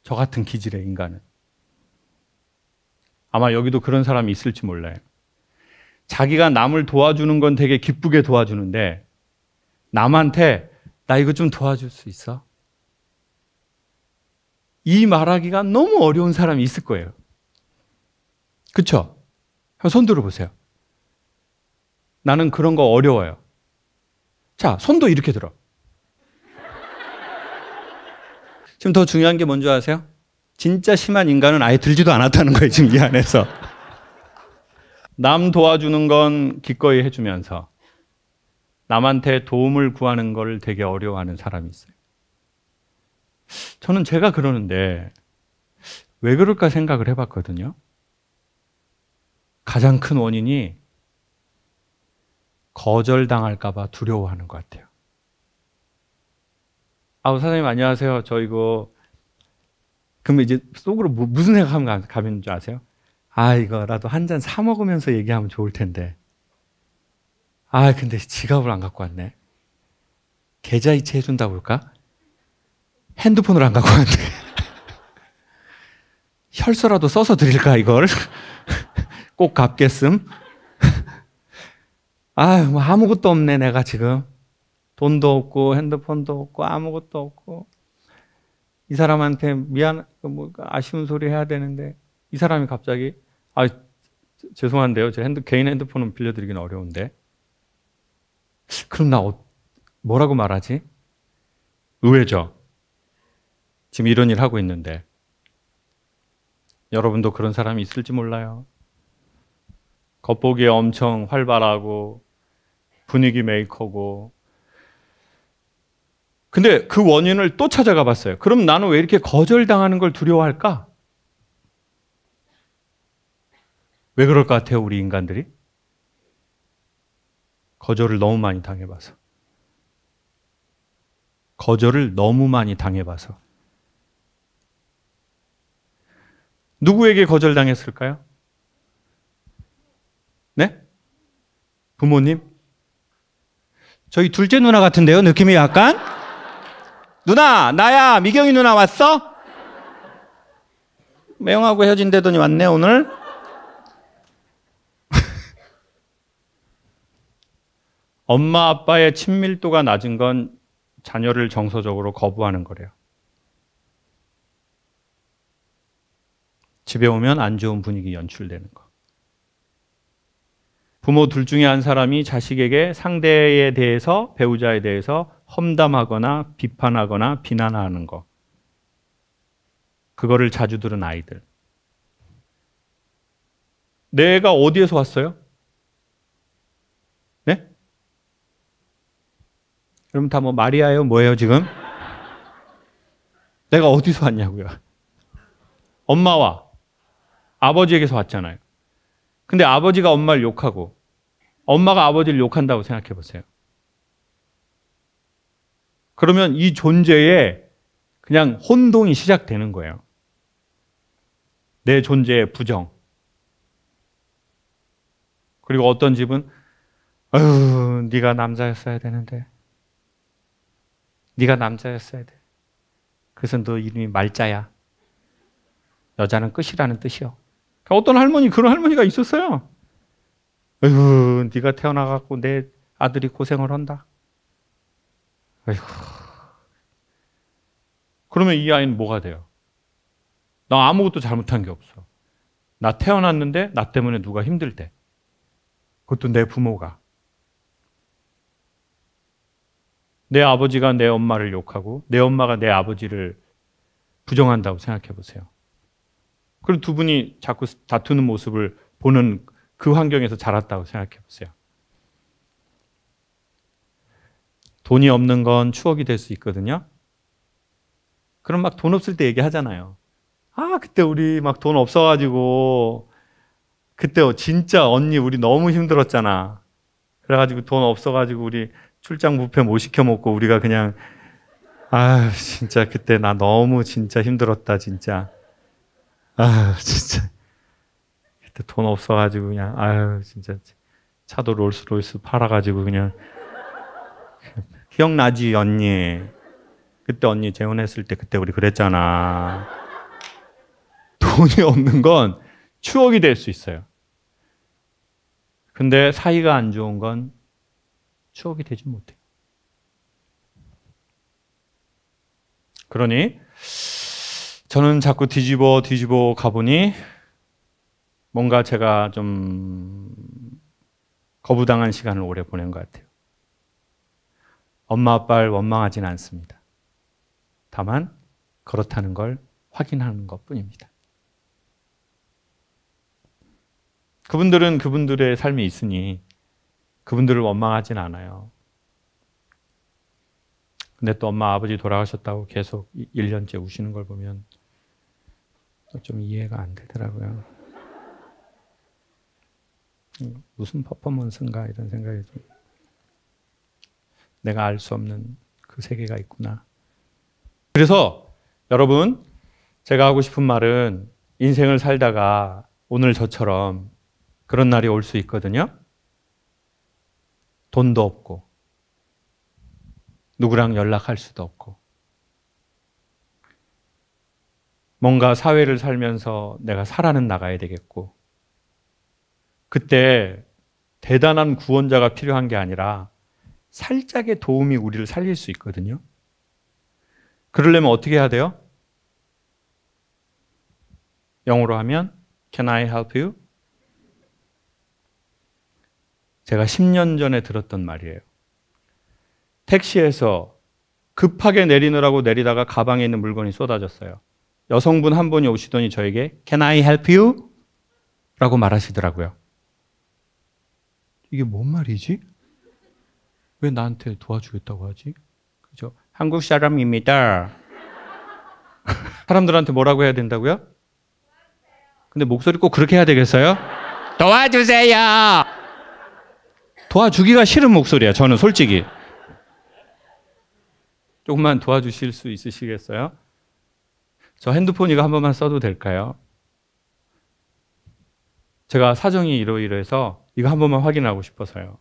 저 같은 기질의 인간은. 아마 여기도 그런 사람이 있을지 몰라요. 자기가 남을 도와주는 건 되게 기쁘게 도와주는데 남한테 나 이거 좀 도와줄 수 있어? 이 말하기가 너무 어려운 사람이 있을 거예요. 그쵸? 손 들어보세요. 나는 그런 거 어려워요. 자, 손도 이렇게 들어. 지금 더 중요한 게 뭔지 아세요? 진짜 심한 인간은 아예 들지도 않았다는 거예요, 지금 이 안에서. 남 도와주는 건 기꺼이 해주면서 남한테 도움을 구하는 걸 되게 어려워하는 사람이 있어요. 저는 제가 그러는데 왜 그럴까 생각을 해봤거든요. 가장 큰 원인이 거절당할까봐 두려워하는 것 같아요. 아우, 사장님 안녕하세요. 저 이거 그러면 이제 속으로 무슨 생각하면 가면 줄 아세요? 아, 이거라도 한 잔 사 먹으면서 얘기하면 좋을 텐데. 아, 근데 지갑을 안 갖고 왔네. 계좌이체 해준다고 볼까? 핸드폰을 안 갖고 왔네. 혈서라도 써서 드릴까 이걸? 꼭 갚겠음? 아, 뭐 아무것도 없네 내가 지금. 돈도 없고 핸드폰도 없고 아무것도 없고. 이 사람한테 뭐 아쉬운 소리 해야 되는데 이 사람이 갑자기 아, 죄송한데요. 제 개인 핸드폰은 빌려드리긴 어려운데. 그럼 나 뭐라고 말하지? 의외죠. 지금 이런 일 하고 있는데. 여러분도 그런 사람이 있을지 몰라요. 겉보기에 엄청 활발하고 분위기 메이커고. 근데 그 원인을 또 찾아가 봤어요. 그럼 나는 왜 이렇게 거절당하는 걸 두려워할까? 왜 그럴 것 같아요, 우리 인간들이? 거절을 너무 많이 당해봐서. 거절을 너무 많이 당해봐서. 누구에게 거절당했을까요? 네? 부모님? 저희 둘째 누나 같은데요, 느낌이 약간? 누나, 나야, 미경이 누나 왔어? 매형하고 헤어진다더니 왔네, 오늘? 엄마 아빠의 친밀도가 낮은 건 자녀를 정서적으로 거부하는 거래요. 집에 오면 안 좋은 분위기 연출되는 거. 부모 둘 중에 한 사람이 자식에게 상대에 대해서, 배우자에 대해서 험담하거나 비판하거나 비난하는 거. 그거를 자주 들은 아이들. 내 애가 어디에서 왔어요? 네? 여러분 다 뭐 마리아예요? 뭐예요 지금? 내가 어디서 왔냐고요? 엄마와 아버지에게서 왔잖아요. 근데 아버지가 엄마를 욕하고 엄마가 아버지를 욕한다고 생각해 보세요. 그러면 이 존재에 그냥 혼동이 시작되는 거예요. 내 존재의 부정. 그리고 어떤 집은 아유, 네가 남자였어야 되는데. 네가 남자였어야 돼. 그래서 너 이름이 말자야. 여자는 끝이라는 뜻이요. 어떤 할머니, 그런 할머니가 있었어요. 아이고, 네가 태어나갖고 내 아들이 고생을 한다. 아이고. 그러면 이 아이는 뭐가 돼요? 나 아무것도 잘못한 게 없어. 나 태어났는데 나 때문에 누가 힘들대. 그것도 내 부모가. 내 아버지가 내 엄마를 욕하고 내 엄마가 내 아버지를 부정한다고 생각해 보세요. 그리고 두 분이 자꾸 다투는 모습을 보는 그 환경에서 자랐다고 생각해 보세요. 돈이 없는 건 추억이 될 수 있거든요. 그럼 막 돈 없을 때 얘기하잖아요. 아, 그때 우리 막 돈 없어가지고 그때 진짜 언니 우리 너무 힘들었잖아. 그래가지고 돈 없어가지고 우리 출장 뷔페 못 시켜 먹고 우리가 그냥 아, 진짜 그때 나 너무 진짜 힘들었다 진짜. 아, 진짜 그때 돈 없어가지고 그냥 아유 진짜 차도 롤스로이스 팔아가지고 그냥 기억나지 언니? 그때 언니 재혼했을 때 그때 우리 그랬잖아. 돈이 없는 건 추억이 될 수 있어요. 근데 사이가 안 좋은 건 추억이 되지 못해요. 그러니 저는 자꾸 뒤집어 가보니 뭔가 제가 좀 거부당한 시간을 오래 보낸 것 같아요. 엄마 아빠를 원망하지는 않습니다. 다만 그렇다는 걸 확인하는 것뿐입니다. 그분들은 그분들의 삶이 있으니 그분들을 원망하진 않아요. 근데 또 엄마 아버지 돌아가셨다고 계속 1년째 우시는 걸 보면 좀 이해가 안 되더라고요. 무슨 퍼포먼스인가 이런 생각이 좀, 내가 알 수 없는 그 세계가 있구나. 그래서 여러분, 제가 하고 싶은 말은 인생을 살다가 오늘 저처럼 그런 날이 올 수 있거든요. 돈도 없고 누구랑 연락할 수도 없고 뭔가 사회를 살면서 내가 살아는 나가야 되겠고 그때 대단한 구원자가 필요한 게 아니라 살짝의 도움이 우리를 살릴 수 있거든요. 그러려면 어떻게 해야 돼요? 영어로 하면 Can I help you? 제가 10년 전에 들었던 말이에요. 택시에서 급하게 내리느라고 내리다가 가방에 있는 물건이 쏟아졌어요. 여성분 한 분이 오시더니 저에게 Can I help you? 라고 말하시더라고요. 이게 뭔 말이지? 왜 나한테 도와주겠다고 하지? 그죠? 한국 사람입니다. 사람들한테 뭐라고 해야 된다고요? 근데 목소리 꼭 그렇게 해야 되겠어요? 도와주세요! 도와주기가 싫은 목소리야, 저는 솔직히. 조금만 도와주실 수 있으시겠어요? 저 핸드폰 이거 한 번만 써도 될까요? 제가 사정이 이러이러해서 이거 한 번만 확인하고 싶어서요.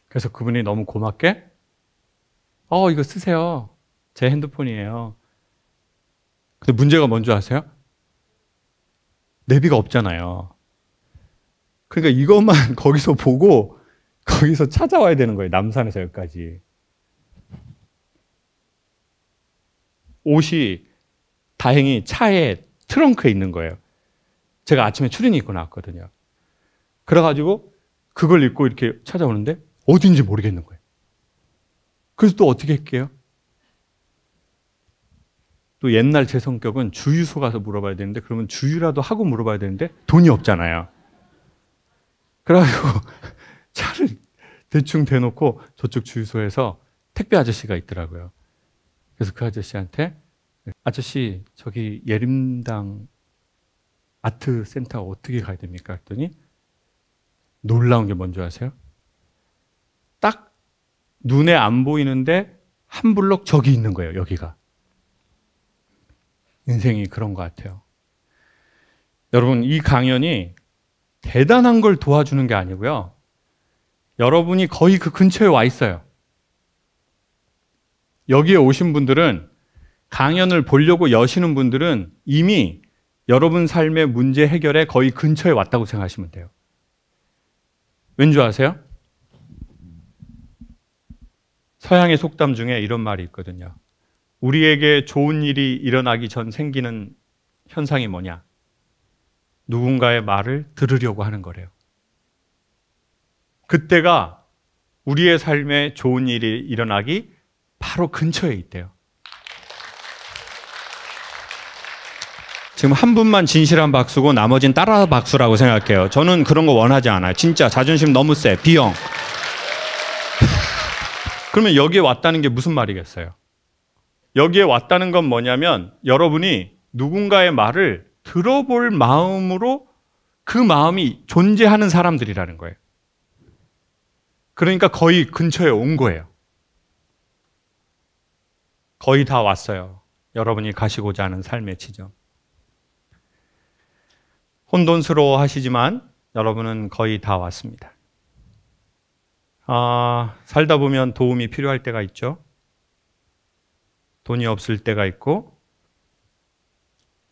그래서 그분이 너무 고맙게 이거 쓰세요. 제 핸드폰이에요. 근데 문제가 뭔지 아세요? 내비가 없잖아요. 그러니까 이것만 거기서 보고 거기서 찾아와야 되는 거예요. 남산에서 여기까지. 옷이 다행히 차에 트렁크에 있는 거예요. 제가 아침에 추리닝 입고 나왔거든요. 그래가지고 그걸 입고 이렇게 찾아오는데 어딘지 모르겠는 거예요. 그래서 또 어떻게 할게요? 또 옛날 제 성격은 주유소 가서 물어봐야 되는데 그러면 주유라도 하고 물어봐야 되는데 돈이 없잖아요. 그래가지고 차를 대충 대놓고 저쪽 주유소에서 택배 아저씨가 있더라고요. 그래서 그 아저씨한테 아저씨 저기 예림당 아트센터 어떻게 가야 됩니까? 했더니 놀라운 게 뭔지 아세요? 딱 눈에 안 보이는데 한 블록 저기 있는 거예요. 여기가. 인생이 그런 것 같아요. 여러분 이 강연이 대단한 걸 도와주는 게 아니고요. 여러분이 거의 그 근처에 와 있어요. 여기에 오신 분들은 강연을 보려고 여시는 분들은 이미 여러분 삶의 문제 해결에 거의 근처에 왔다고 생각하시면 돼요. 왠 줄 아세요? 서양의 속담 중에 이런 말이 있거든요. 우리에게 좋은 일이 일어나기 전 생기는 현상이 뭐냐? 누군가의 말을 들으려고 하는 거래요. 그때가 우리의 삶에 좋은 일이 일어나기 바로 근처에 있대요. 지금 한 분만 진실한 박수고 나머진 따라 박수라고 생각해요. 저는 그런 거 원하지 않아요. 진짜 자존심 너무 세. B형. 그러면 여기에 왔다는 게 무슨 말이겠어요? 여기에 왔다는 건 뭐냐면 여러분이 누군가의 말을 들어볼 마음으로 그 마음이 존재하는 사람들이라는 거예요. 그러니까 거의 근처에 온 거예요. 거의 다 왔어요. 여러분이 가시고자 하는 삶의 지점. 혼돈스러워 하시지만 여러분은 거의 다 왔습니다. 살다 보면 도움이 필요할 때가 있죠. 돈이 없을 때가 있고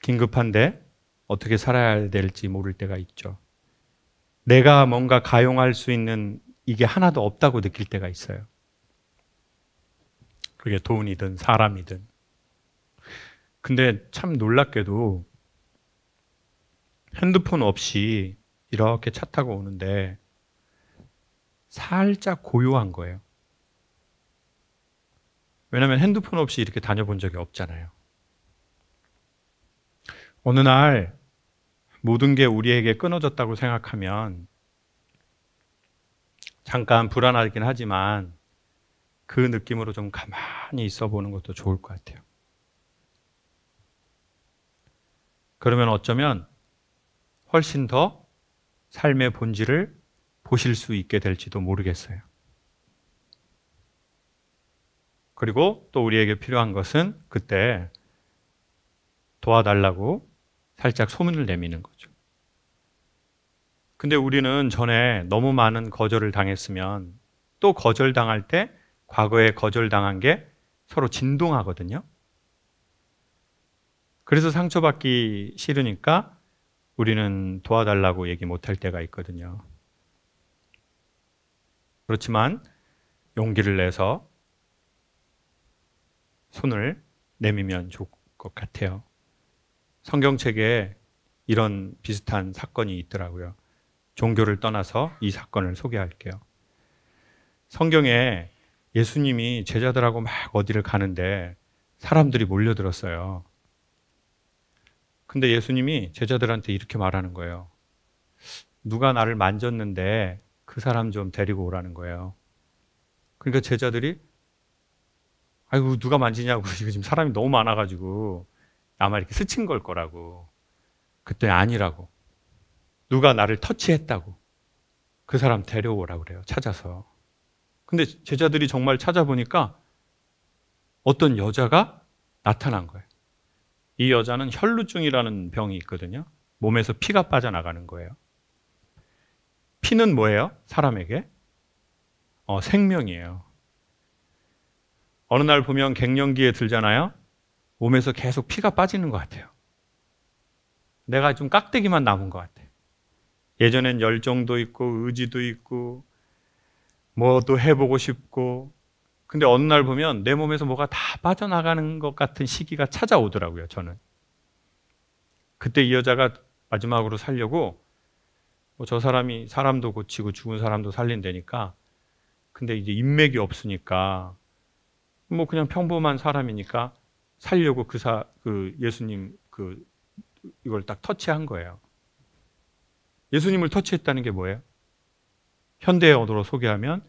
긴급한데 어떻게 살아야 될지 모를 때가 있죠. 내가 뭔가 가용할 수 있는 이게 하나도 없다고 느낄 때가 있어요. 그게 돈이든 사람이든. 근데 참 놀랍게도 핸드폰 없이 이렇게 차 타고 오는데 살짝 고요한 거예요. 왜냐하면 핸드폰 없이 이렇게 다녀본 적이 없잖아요. 어느 날 모든 게 우리에게 끊어졌다고 생각하면 잠깐 불안하긴 하지만 그 느낌으로 좀 가만히 있어 보는 것도 좋을 것 같아요. 그러면 어쩌면 훨씬 더 삶의 본질을 보실 수 있게 될지도 모르겠어요. 그리고 또 우리에게 필요한 것은 그때 도와달라고 살짝 소문을 내미는 거죠. 근데 우리는 전에 너무 많은 거절을 당했으면 또 거절당할 때 과거에 거절당한 게 서로 진동하거든요. 그래서 상처받기 싫으니까 우리는 도와달라고 얘기 못할 때가 있거든요. 그렇지만 용기를 내서 손을 내밀면 좋을 것 같아요. 성경책에 이런 비슷한 사건이 있더라고요. 종교를 떠나서 이 사건을 소개할게요. 성경에 예수님이 제자들하고 막 어디를 가는데 사람들이 몰려들었어요. 근데 예수님이 제자들한테 이렇게 말하는 거예요. 누가 나를 만졌는데 그 사람 좀 데리고 오라는 거예요. 그러니까 제자들이 아이고 누가 만지냐고 이거 지금 사람이 너무 많아가지고 아마 이렇게 스친 걸 거라고. 그때 아니라고. 누가 나를 터치했다고. 그 사람 데려오라고 그래요. 찾아서. 근데 제자들이 정말 찾아보니까 어떤 여자가 나타난 거예요. 이 여자는 혈루증이라는 병이 있거든요. 몸에서 피가 빠져나가는 거예요. 피는 뭐예요? 사람에게? 생명이에요. 어느 날 보면 갱년기에 들잖아요. 몸에서 계속 피가 빠지는 것 같아요. 내가 좀 깍대기만 남은 것 같아. 예전엔 열정도 있고 의지도 있고 뭐도 해보고 싶고 근데 어느 날 보면 내 몸에서 뭐가 다 빠져나가는 것 같은 시기가 찾아오더라고요. 저는. 그때 이 여자가 마지막으로 살려고 저 사람이 사람도 고치고 죽은 사람도 살린다니까 근데 이제 인맥이 없으니까 뭐 그냥 평범한 사람이니까 살려고 그 예수님 이걸 딱 터치한 거예요. 예수님을 터치했다는 게 뭐예요? 현대의 언어로 소개하면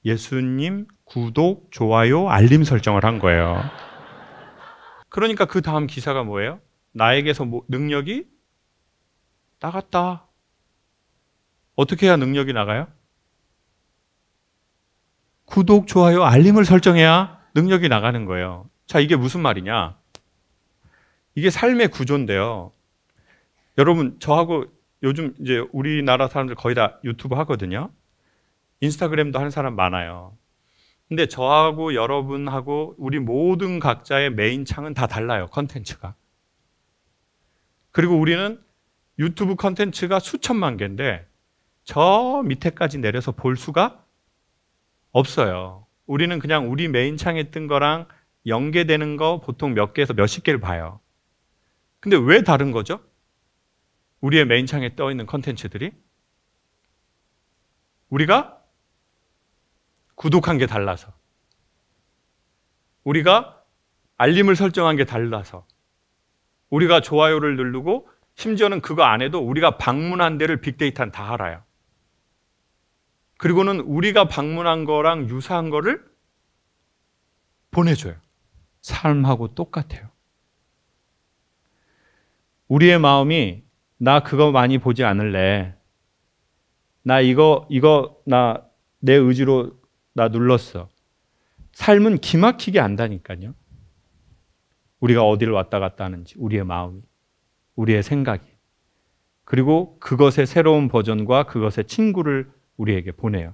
예수님 구독, 좋아요, 알림 설정을 한 거예요. 그러니까 그 다음 기사가 뭐예요? 나에게서 능력이 나갔다. 어떻게 해야 능력이 나가요? 구독, 좋아요, 알림을 설정해야 능력이 나가는 거예요. 자, 이게 무슨 말이냐? 이게 삶의 구조인데요. 여러분, 저하고 요즘 이제 우리나라 사람들 거의 다 유튜브 하거든요. 인스타그램도 하는 사람 많아요. 근데 저하고 여러분하고 우리 모든 각자의 메인 창은 다 달라요. 컨텐츠가. 그리고 우리는 유튜브 컨텐츠가 수천만 개인데 저 밑에까지 내려서 볼 수가 없어요. 우리는 그냥 우리 메인 창에 뜬 거랑 연계되는 거 보통 몇 개에서 몇십 개를 봐요. 근데 왜 다른 거죠? 우리의 메인 창에 떠 있는 컨텐츠들이 우리가 구독한 게 달라서 우리가 알림을 설정한 게 달라서 우리가 좋아요를 누르고 심지어는 그거 안 해도 우리가 방문한 데를 빅데이터는 다 알아요. 그리고는 우리가 방문한 거랑 유사한 거를 보내줘요. 삶하고 똑같아요. 우리의 마음이 나 그거 많이 보지 않을래. 나 이거 나 내 의지로 나 눌렀어. 삶은 기막히게 안다니까요. 우리가 어디를 왔다 갔다 하는지, 우리의 마음이, 우리의 생각이. 그리고 그것의 새로운 버전과 그것의 친구를 우리에게 보내요.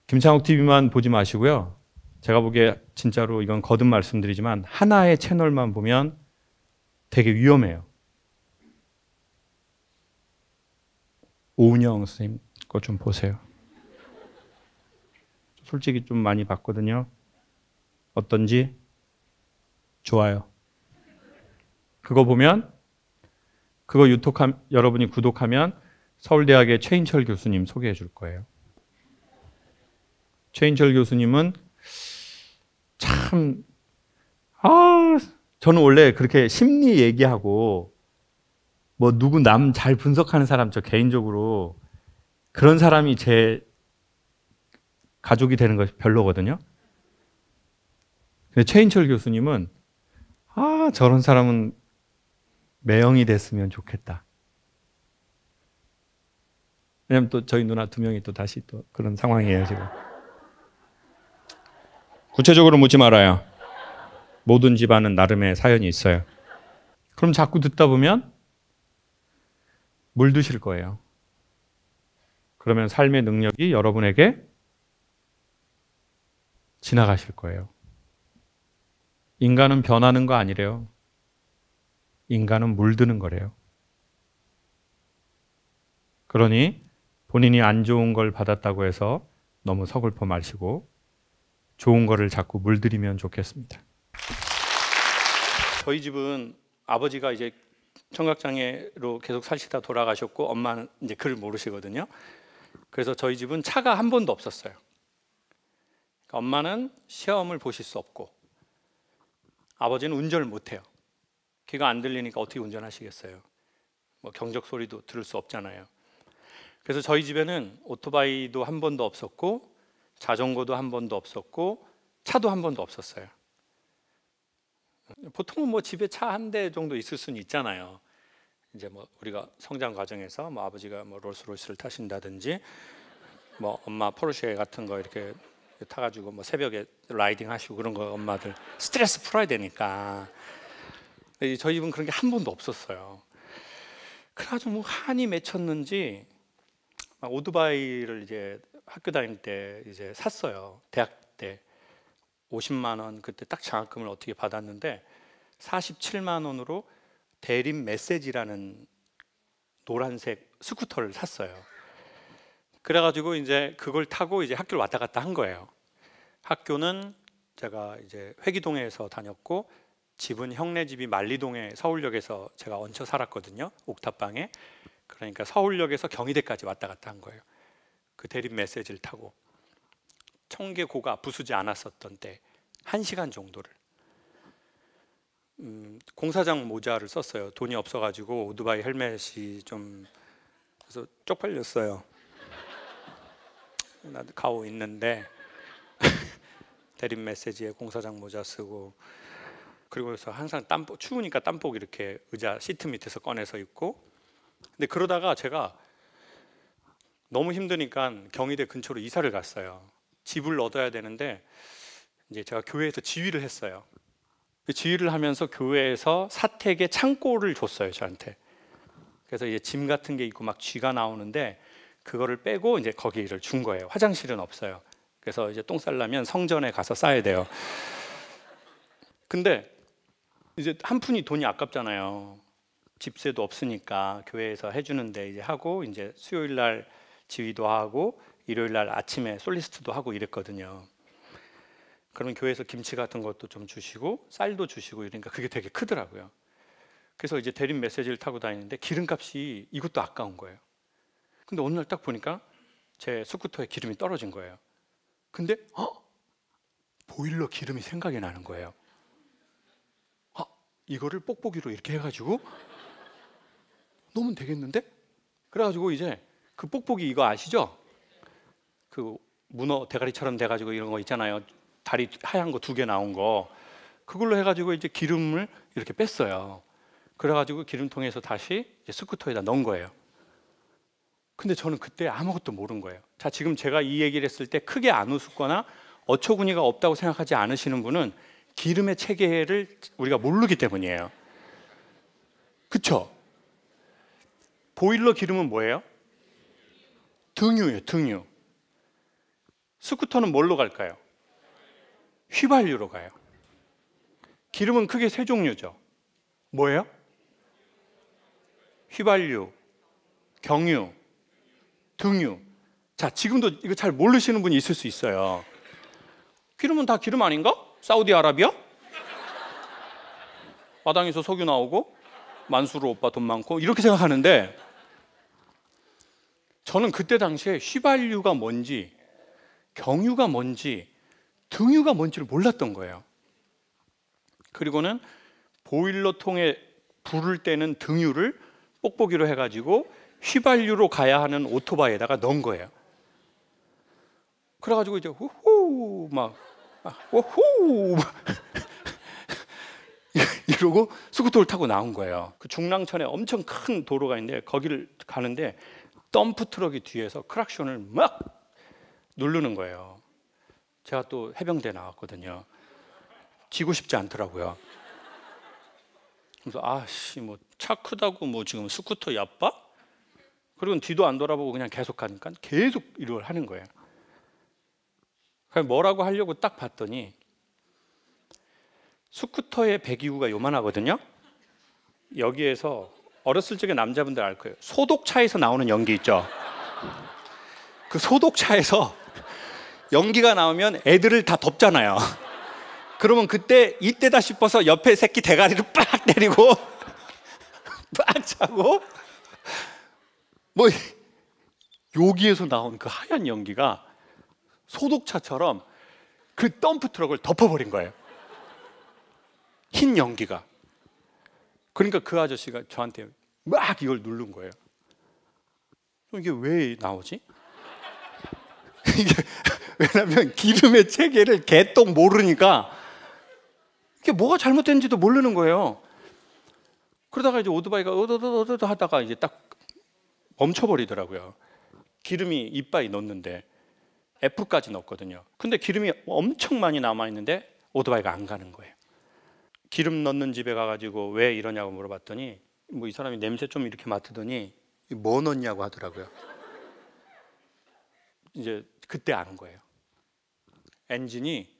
김창욱 TV만 보지 마시고요. 제가 보기에 진짜로 이건 거듭 말씀드리지만 하나의 채널만 보면 되게 위험해요. 오은영 선생님 거 좀 보세요. 솔직히 좀 많이 봤거든요. 어떤지? 좋아요. 그거 보면 그거 여러분이 구독하면 서울대학의 최인철 교수님 소개해 줄 거예요. 최인철 교수님은 참 저는 원래 그렇게 심리 얘기하고 뭐 누구 남 잘 분석하는 사람 저 개인적으로 그런 사람이 제 가족이 되는 것이 별로거든요. 근데 최인철 교수님은 저런 사람은 매형이 됐으면 좋겠다. 왜냐면 또 저희 누나 2명이 또 다시 또 그런 상황이에요 지금. 구체적으로 묻지 말아요. 모든 집안은 나름의 사연이 있어요. 그럼 자꾸 듣다 보면 물드실 거예요. 그러면 삶의 능력이 여러분에게 지나가실 거예요. 인간은 변하는 거 아니래요. 인간은 물드는 거래요. 그러니 본인이 안 좋은 걸 받았다고 해서 너무 서글퍼 마시고 좋은 거를 자꾸 물들이면 좋겠습니다. 저희 집은 아버지가 이제 청각장애로 계속 사시다 돌아가셨고 엄마는 이제 글을 모르시거든요. 그래서 저희 집은 차가 한 번도 없었어요. 그러니까 엄마는 시험을 보실 수 없고 아버지는 운전을 못해요. 귀가 안 들리니까 어떻게 운전하시겠어요? 뭐 경적 소리도 들을 수 없잖아요. 그래서 저희 집에는 오토바이도 한 번도 없었고 자전거도 한 번도 없었고 차도 한 번도 없었어요. 보통은 뭐 집에 차 한 대 정도 있을 수는 있잖아요. 이제 뭐 우리가 성장 과정에서 뭐 아버지가 뭐 롤스로이스를 타신다든지 뭐 엄마 포르쉐 같은 거 이렇게 타가지고 뭐 새벽에 라이딩 하시고 그런 거 엄마들 스트레스 풀어야 되니까. 저희 집은 그런 게 한 번도 없었어요. 그래가지고 뭐 한이 맺혔는지 막 오토바이를 이제 학교 다닐 때 이제 샀어요. 대학 때 50만 원 그때 딱 장학금을 어떻게 받았는데 47만 원으로 대림 메시지라는 노란색 스쿠터를 샀어요. 그래가지고 이제 그걸 타고 이제 학교를 왔다 갔다 한 거예요. 학교는 제가 이제 회기동에서 다녔고 집은 형네 집이 만리동에 서울역에서 제가 얹혀 살았거든요. 옥탑방에. 그러니까 서울역에서 경희대까지 왔다 갔다 한 거예요. 그 대림 메시지를 타고 청계고가 부수지 않았었던 때 1시간 정도를 공사장 모자를 썼어요. 돈이 없어가지고 오토바이 헬멧이 좀 그래서 쪽팔렸어요. 나도 가오 있는데 대림 메시지에 공사장 모자 쓰고 그리고 그래서 항상 땀복 추우니까 땀복 이렇게 의자 시트 밑에서 꺼내서 입고 근데 그러다가 제가 너무 힘드니까 경희대 근처로 이사를 갔어요. 집을 얻어야 되는데 이제 제가 교회에서 지휘를 했어요. 지휘를 하면서 교회에서 사택에 창고를 줬어요 저한테. 그래서 이제 짐 같은 게 있고 막 쥐가 나오는데 그거를 빼고 이제 거기를 준 거예요. 화장실은 없어요. 그래서 이제 똥 싸려면 성전에 가서 싸야 돼요. 근데 이제 한 푼이 돈이 아깝잖아요. 집세도 없으니까 교회에서 해주는데 이제 하고 이제 수요일 날 지휘도 하고 일요일 날 아침에 솔리스트도 하고 이랬거든요. 그러면 교회에서 김치 같은 것도 좀 주시고 쌀도 주시고 이러니까 그게 되게 크더라고요. 그래서 이제 대림 메시지를 타고 다니는데 기름값이 이것도 아까운 거예요. 근데 어느 날 딱 보니까 제 스쿠터에 기름이 떨어진 거예요. 근데 보일러 기름이 생각이 나는 거예요. 이거를 뽁뽁이로 이렇게 해가지고 넣으면 되겠는데? 그래가지고 이제 그 뽁뽁이 이거 아시죠? 그 문어 대가리처럼 돼가지고 이런 거 있잖아요. 다리 하얀 거 2개 나온 거 그걸로 해가지고 이제 기름을 이렇게 뺐어요. 그래가지고 기름통에서 다시 이제 스쿠터에다 넣은 거예요. 근데 저는 그때 아무것도 모른 거예요. 자, 지금 제가 이 얘기를 했을 때 크게 안 웃거나 어처구니가 없다고 생각하지 않으시는 분은 기름의 체계를 우리가 모르기 때문이에요. 그쵸? 보일러 기름은 뭐예요? 등유예요, 등유. 스쿠터는 뭘로 갈까요? 휘발유로 가요. 기름은 크게 세 종류죠. 뭐예요? 휘발유, 경유, 등유. 자, 지금도 이거 잘 모르시는 분이 있을 수 있어요. 기름은 다 기름 아닌가? 사우디아라비아? 마당에서 석유 나오고 만수르 오빠 돈 많고 이렇게 생각하는데, 저는 그때 당시에 휘발유가 뭔지, 경유가 뭔지, 등유가 뭔지를 몰랐던 거예요. 그리고는 보일러통에 불을 때는 등유를 뽁뽁이로 해가지고 휘발유로 가야 하는 오토바이에다가 넣은 거예요. 그래가지고 이제 후후 막 호호 막 이러고 스쿠터를 타고 나온 거예요. 그 중랑천에 엄청 큰 도로가 있는데 거기를 가는데 덤프 트럭이 뒤에서 크락션을 막 누르는 거예요. 제가 또 해병대 나왔거든요. 지고 싶지 않더라고요. 그래서 아씨 뭐 차 크다고 뭐 지금 스쿠터 얕봐? 그리고 뒤도 안 돌아보고 그냥 계속 가니까 계속 이걸 하는 거예요. 그래서 뭐라고 하려고 딱 봤더니 스쿠터의 배기구가 요만하거든요. 여기에서 어렸을 적에 남자분들 알 거예요. 소독차에서 나오는 연기 있죠. 그 소독차에서 연기가 나오면 애들을 다 덮잖아요. 그러면 그때 이때다 싶어서 옆에 새끼 대가리를 빡 때리고 빡 차고, 뭐 여기에서 나온 그 하얀 연기가 소독차처럼 그 덤프 트럭을 덮어버린 거예요. 흰 연기가. 그러니까 그 아저씨가 저한테 막 이걸 누른 거예요. 이게 왜 나오지? 이게 왜냐면 기름의 체계를 개똥 모르니까 이게 뭐가 잘못된지도 모르는 거예요. 그러다가 이제 오토바이가 어더더더더 하다가 이제 딱 멈춰버리더라고요. 기름이 이빠이 넣었는데 F까지 넣었거든요. 근데 기름이 엄청 많이 남아있는데 오토바이가 안 가는 거예요. 기름 넣는 집에 가가지고 왜 이러냐고 물어봤더니 뭐 이 사람이 냄새 좀 이렇게 맡더니 뭐 넣냐고 하더라고요. 이제 그때 아는 거예요. 엔진이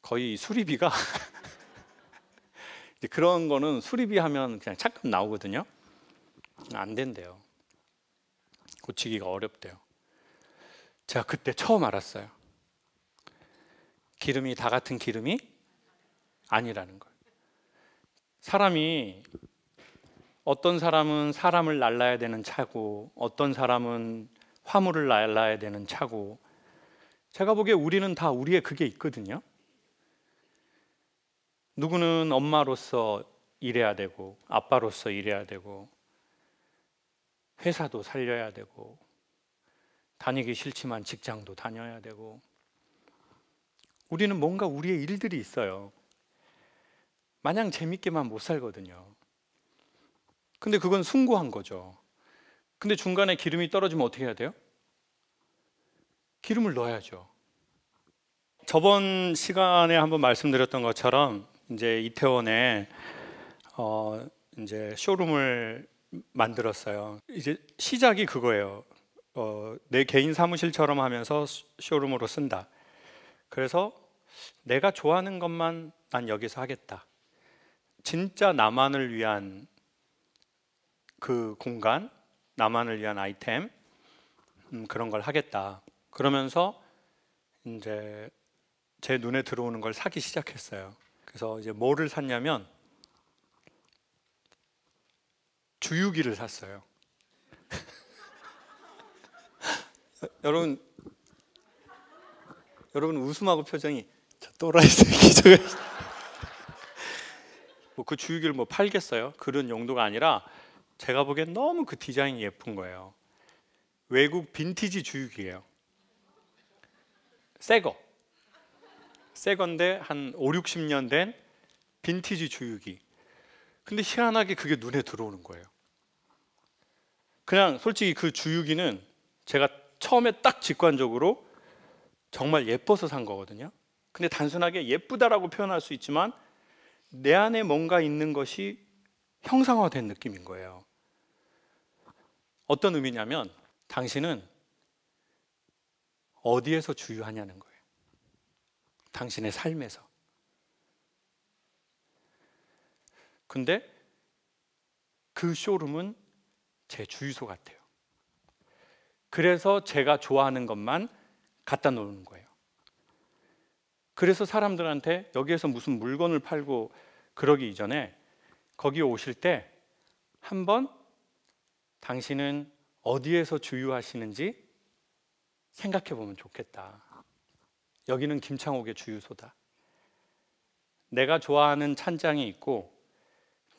거의 수리비가 이제 그런 거는 수리비 하면 그냥 잠깐 나오거든요. 안 된대요. 고치기가 어렵대요. 제가 그때 처음 알았어요. 기름이 다 같은 기름이 아니라는 걸. 사람이 어떤 사람은 사람을 날라야 되는 차고 어떤 사람은 화물을 날라야 되는 차고, 제가 보기에 우리는 다 우리의 그게 있거든요. 누구는 엄마로서 일해야 되고 아빠로서 일해야 되고 회사도 살려야 되고 다니기 싫지만 직장도 다녀야 되고, 우리는 뭔가 우리의 일들이 있어요. 마냥 재밌게만 못 살거든요. 근데 그건 숭고한 거죠. 근데 중간에 기름이 떨어지면 어떻게 해야 돼요? 기름을 넣어야죠. 저번 시간에 한번 말씀드렸던 것처럼 이제 이태원에 이제 쇼룸을 만들었어요. 이제 시작이 그거예요. 내 개인 사무실처럼 하면서 쇼룸으로 쓴다. 그래서 내가 좋아하는 것만 난 여기서 하겠다. 진짜 나만을 위한 그 공간, 나만을 위한 아이템, 그런 걸 하겠다. 그러면서 이제 제 눈에 들어오는 걸 사기 시작했어요. 그래서 이제 뭐를 샀냐면 주유기를 샀어요. 여러분 웃음하고 표정이 저 또라이 새끼 저거. 뭐 그 주유기를 뭐 팔겠어요? 그런 용도가 아니라 제가 보기엔 너무 그 디자인이 예쁜 거예요. 외국 빈티지 주유기예요. 새 건데 한 5, 60년 된 빈티지 주유기. 근데 희한하게 그게 눈에 들어오는 거예요. 그냥 솔직히 그 주유기는 제가 처음에 딱 직관적으로 정말 예뻐서 산 거거든요. 근데 단순하게 예쁘다라고 표현할 수 있지만 내 안에 뭔가 있는 것이 형상화된 느낌인 거예요. 어떤 의미냐면 당신은 어디에서 주유하냐는 거예요. 당신의 삶에서. 근데 그 쇼룸은 제 주유소 같아요. 그래서 제가 좋아하는 것만 갖다 놓는 거예요. 그래서 사람들한테 여기에서 무슨 물건을 팔고 그러기 이전에 거기 오실 때 한번 당신은 어디에서 주유하시는지 생각해 보면 좋겠다. 여기는 김창옥의 주유소다. 내가 좋아하는 찬장이 있고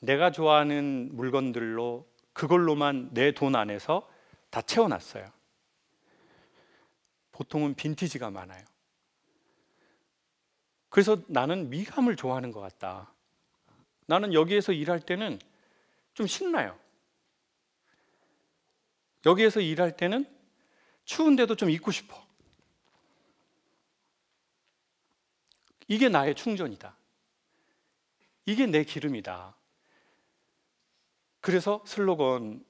내가 좋아하는 물건들로 그걸로만 내 돈 안에서 다 채워놨어요. 보통은 빈티지가 많아요. 그래서 나는 미감을 좋아하는 것 같다. 나는 여기에서 일할 때는 좀 신나요. 여기에서 일할 때는 추운데도 좀 입고 싶어. 이게 나의 충전이다. 이게 내 기름이다. 그래서 슬로건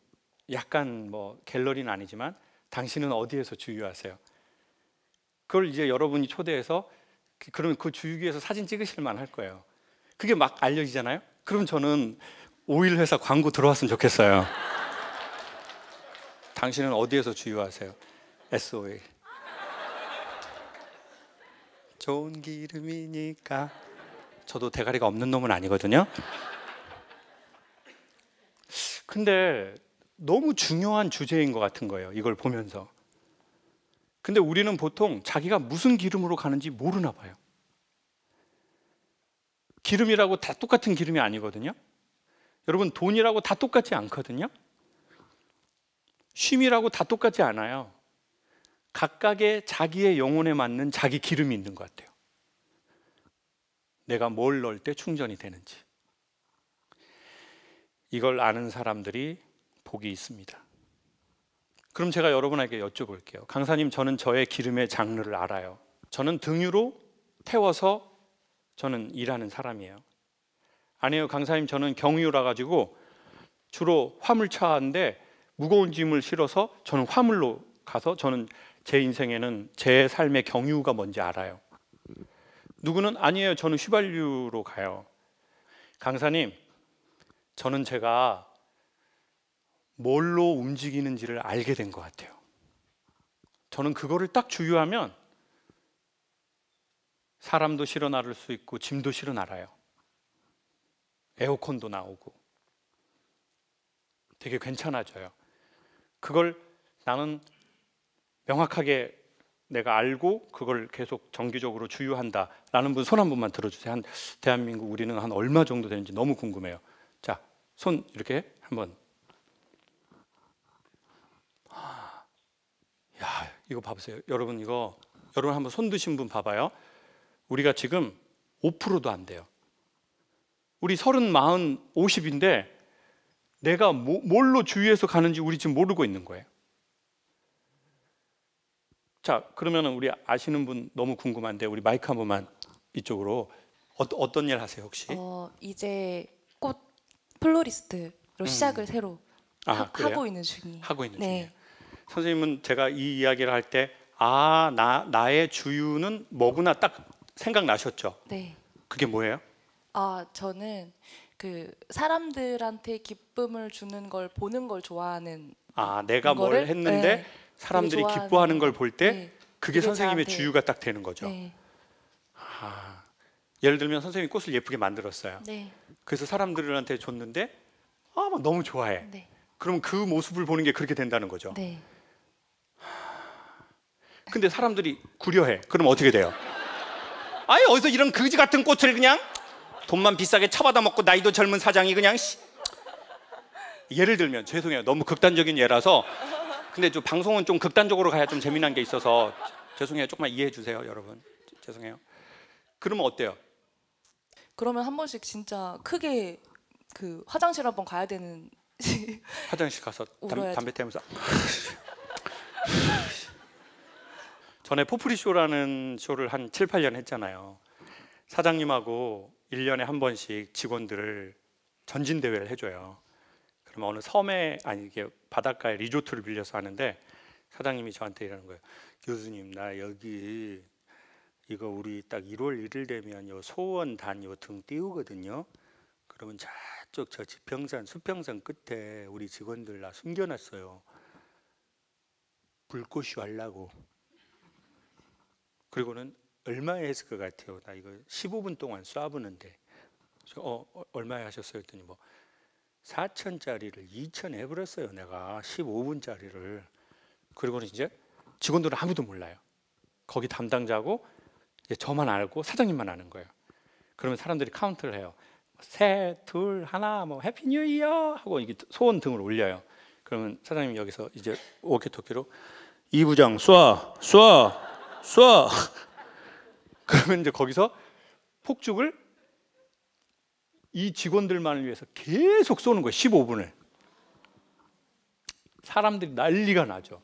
약간 뭐 갤러리는 아니지만 당신은 어디에서 주유하세요? 그걸 이제 여러분이 초대해서 그러면 그 주유기에서 사진 찍으실 만할 거예요. 그게 막 알려지잖아요. 그럼 저는 오일 회사 광고 들어왔으면 좋겠어요. 당신은 어디에서 주유하세요? S-오일. 좋은 기름이니까. 저도 대가리가 없는 놈은 아니거든요. 근데 너무 중요한 주제인 것 같은 거예요. 이걸 보면서. 근데 우리는 보통 자기가 무슨 기름으로 가는지 모르나 봐요. 기름이라고 다 똑같은 기름이 아니거든요. 여러분, 돈이라고 다 똑같지 않거든요. 쉼이라고 다 똑같지 않아요. 각각의 자기의 영혼에 맞는 자기 기름이 있는 것 같아요. 내가 뭘 넣을 때 충전이 되는지. 이걸 아는 사람들이 복이 있습니다. 그럼 제가 여러분에게 여쭤볼게요. 강사님, 저는 저의 기름의 장르를 알아요. 저는 등유로 태워서 저는 일하는 사람이에요. 아니에요, 강사님, 저는 경유라 가지고 주로 화물차인데 무거운 짐을 실어서 저는 화물로 가서 저는 제 인생에는 제 삶의 경유가 뭔지 알아요. 누구는 아니에요, 저는 휘발유로 가요. 강사님, 저는 제가 뭘로 움직이는지를 알게 된 것 같아요. 저는 그거를 딱 주유하면 사람도 실어 나를 수 있고 짐도 실어 나가요. 에어컨도 나오고 되게 괜찮아져요. 그걸 나는 명확하게 내가 알고 그걸 계속 정기적으로 주유한다라는 분 손 한 번만 들어주세요. 한 대한민국 우리는 한 얼마 정도 되는지 너무 궁금해요. 자, 손 이렇게 한번. 야, 이거 봐보세요. 여러분, 이거 여러분 한번 손 드신 분 봐봐요. 우리가 지금 5%도 안 돼요. 우리 30, 40, 50인데 내가 뭘로 주유해서 가는지 우리 지금 모르고 있는 거예요. 자, 그러면 우리 아시는 분 너무 궁금한데 우리 마이크 한 번만 이쪽으로. 어떤 일 하세요 혹시? 이제 꽃 플로리스트로 시작을 새로 하고 있는 중이에요. 하고 있는 네. 중이에요. 선생님은 제가 이 이야기를 할 때 나의 주유는 뭐구나 딱 생각나셨죠? 네. 그게 뭐예요? 저는 그 사람들한테 기쁨을 주는 걸 보는 걸 좋아하는. 내가 뭘 거를? 했는데 네. 사람들이 되게 좋아하는 기뻐하는 걸 볼 때 네. 그게 그게 선생님의 저한테- 주유가 딱 되는 거죠. 네. 예를 들면 선생님이 꽃을 예쁘게 만들었어요. 네. 그래서 사람들한테 줬는데 막 너무 좋아해. 네. 그럼 그 모습을 보는 게 그렇게 된다는 거죠. 네. 근데 사람들이 구려해. 그럼 어떻게 돼요? 아니, 어디서 이런 거지 같은 꽃을 그냥 돈만 비싸게 처받아 먹고 나이도 젊은 사장이 그냥 예를 들면, 죄송해요, 너무 극단적인 예라서. 근데 좀 방송은 좀 극단적으로 가야 좀 재미난 게 있어서 죄송해요. 조금만 이해해 주세요, 여러분. 죄송해요. 그러면 어때요? 그러면 한 번씩 진짜 크게 그 화장실 한번 가야 되는. 화장실 가서 울어야죠. 담배 태우면서 전에 포프리 쇼라는 쇼를 한 7, 8년 했잖아요. 사장님하고 1년에 한 번씩 직원들을 전진대회를 해줘요. 그러면 어느 섬에 아니 이게 바닷가에 리조트를 빌려서 하는데 사장님이 저한테 이러는 거예요. 교수님 나 여기 이거 우리 딱 1월 1일 되면 요 소원단 요 등 띄우거든요. 그러면 저쪽 저 지평산 수평산 끝에 우리 직원들 나 숨겨놨어요. 불꽃이 war라고. 그리고는 얼마에 했을 것 같아요? 나 이거 15분 동안 쏴보는데 얼마에 하셨어요? 했더니 뭐 4,000짜리를 2,000 해버렸어요. 내가 15분짜리를. 그리고는 이제 직원들은 아무도 몰라요. 거기 담당자고 이제 저만 알고 사장님만 아는 거예요. 그러면 사람들이 카운트를 해요. 셋, 둘, 하나, 뭐 해피 뉴 이어 하고 이게 소원 등을 올려요. 그러면 사장님이 여기서 이제 워키토키로 이 부장 쏴. 그러면 이제 거기서 폭죽을 이 직원들만을 위해서 계속 쏘는 거예요. 15분을. 사람들이 난리가 나죠.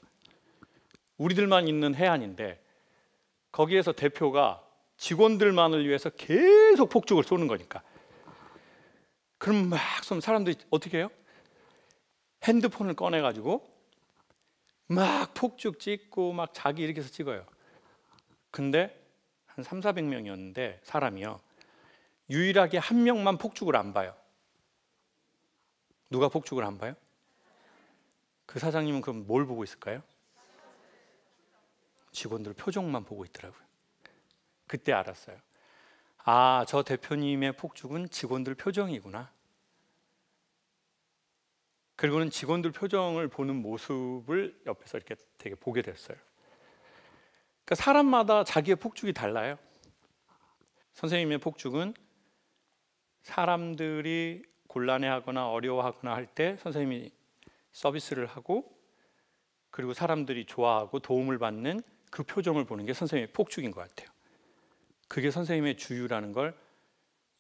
우리들만 있는 해안인데 거기에서 대표가 직원들만을 위해서 계속 폭죽을 쏘는 거니까. 그럼 막 쏘면 사람들이 어떻게 해요? 핸드폰을 꺼내가지고 막 폭죽 찍고 막 자기 이렇게 해서 찍어요. 근데 한 300~400명이었는데 사람이요. 유일하게 한 명만 폭죽을 안 봐요. 누가 폭죽을 안 봐요? 그 사장님은 그럼 뭘 보고 있을까요? 직원들 표정만 보고 있더라고요. 그때 알았어요. 아, 저 대표님의 폭죽은 직원들 표정이구나. 그리고는 직원들 표정을 보는 모습을 옆에서 이렇게 되게 보게 됐어요. 그러니까 사람마다 자기의 폭죽이 달라요. 선생님의 폭죽은 사람들이 곤란해하거나 어려워하거나 할 때 선생님이 서비스를 하고 그리고 사람들이 좋아하고 도움을 받는 그 표정을 보는 게 선생님의 폭죽인 것 같아요. 그게 선생님의 주유라는 걸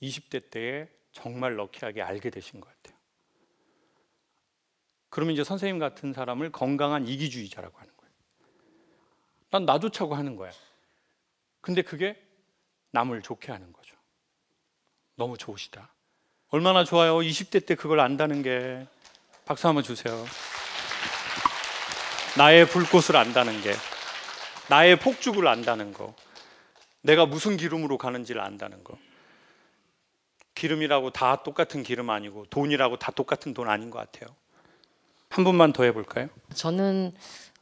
20대 때에 정말 럭키하게 알게 되신 것 같아요. 그러면 이제 선생님 같은 사람을 건강한 이기주의자라고 하는 거예요. 난 나 좋자고 하는 거야. 근데 그게 남을 좋게 하는 거죠. 너무 좋으시다. 얼마나 좋아요. 20대 때 그걸 안다는 게. 박수 한번 주세요. 나의 불꽃을 안다는 게, 나의 폭죽을 안다는 거, 내가 무슨 기름으로 가는지를 안다는 거. 기름이라고 다 똑같은 기름 아니고 돈이라고 다 똑같은 돈 아닌 것 같아요. 한 분만 더 해볼까요? 저는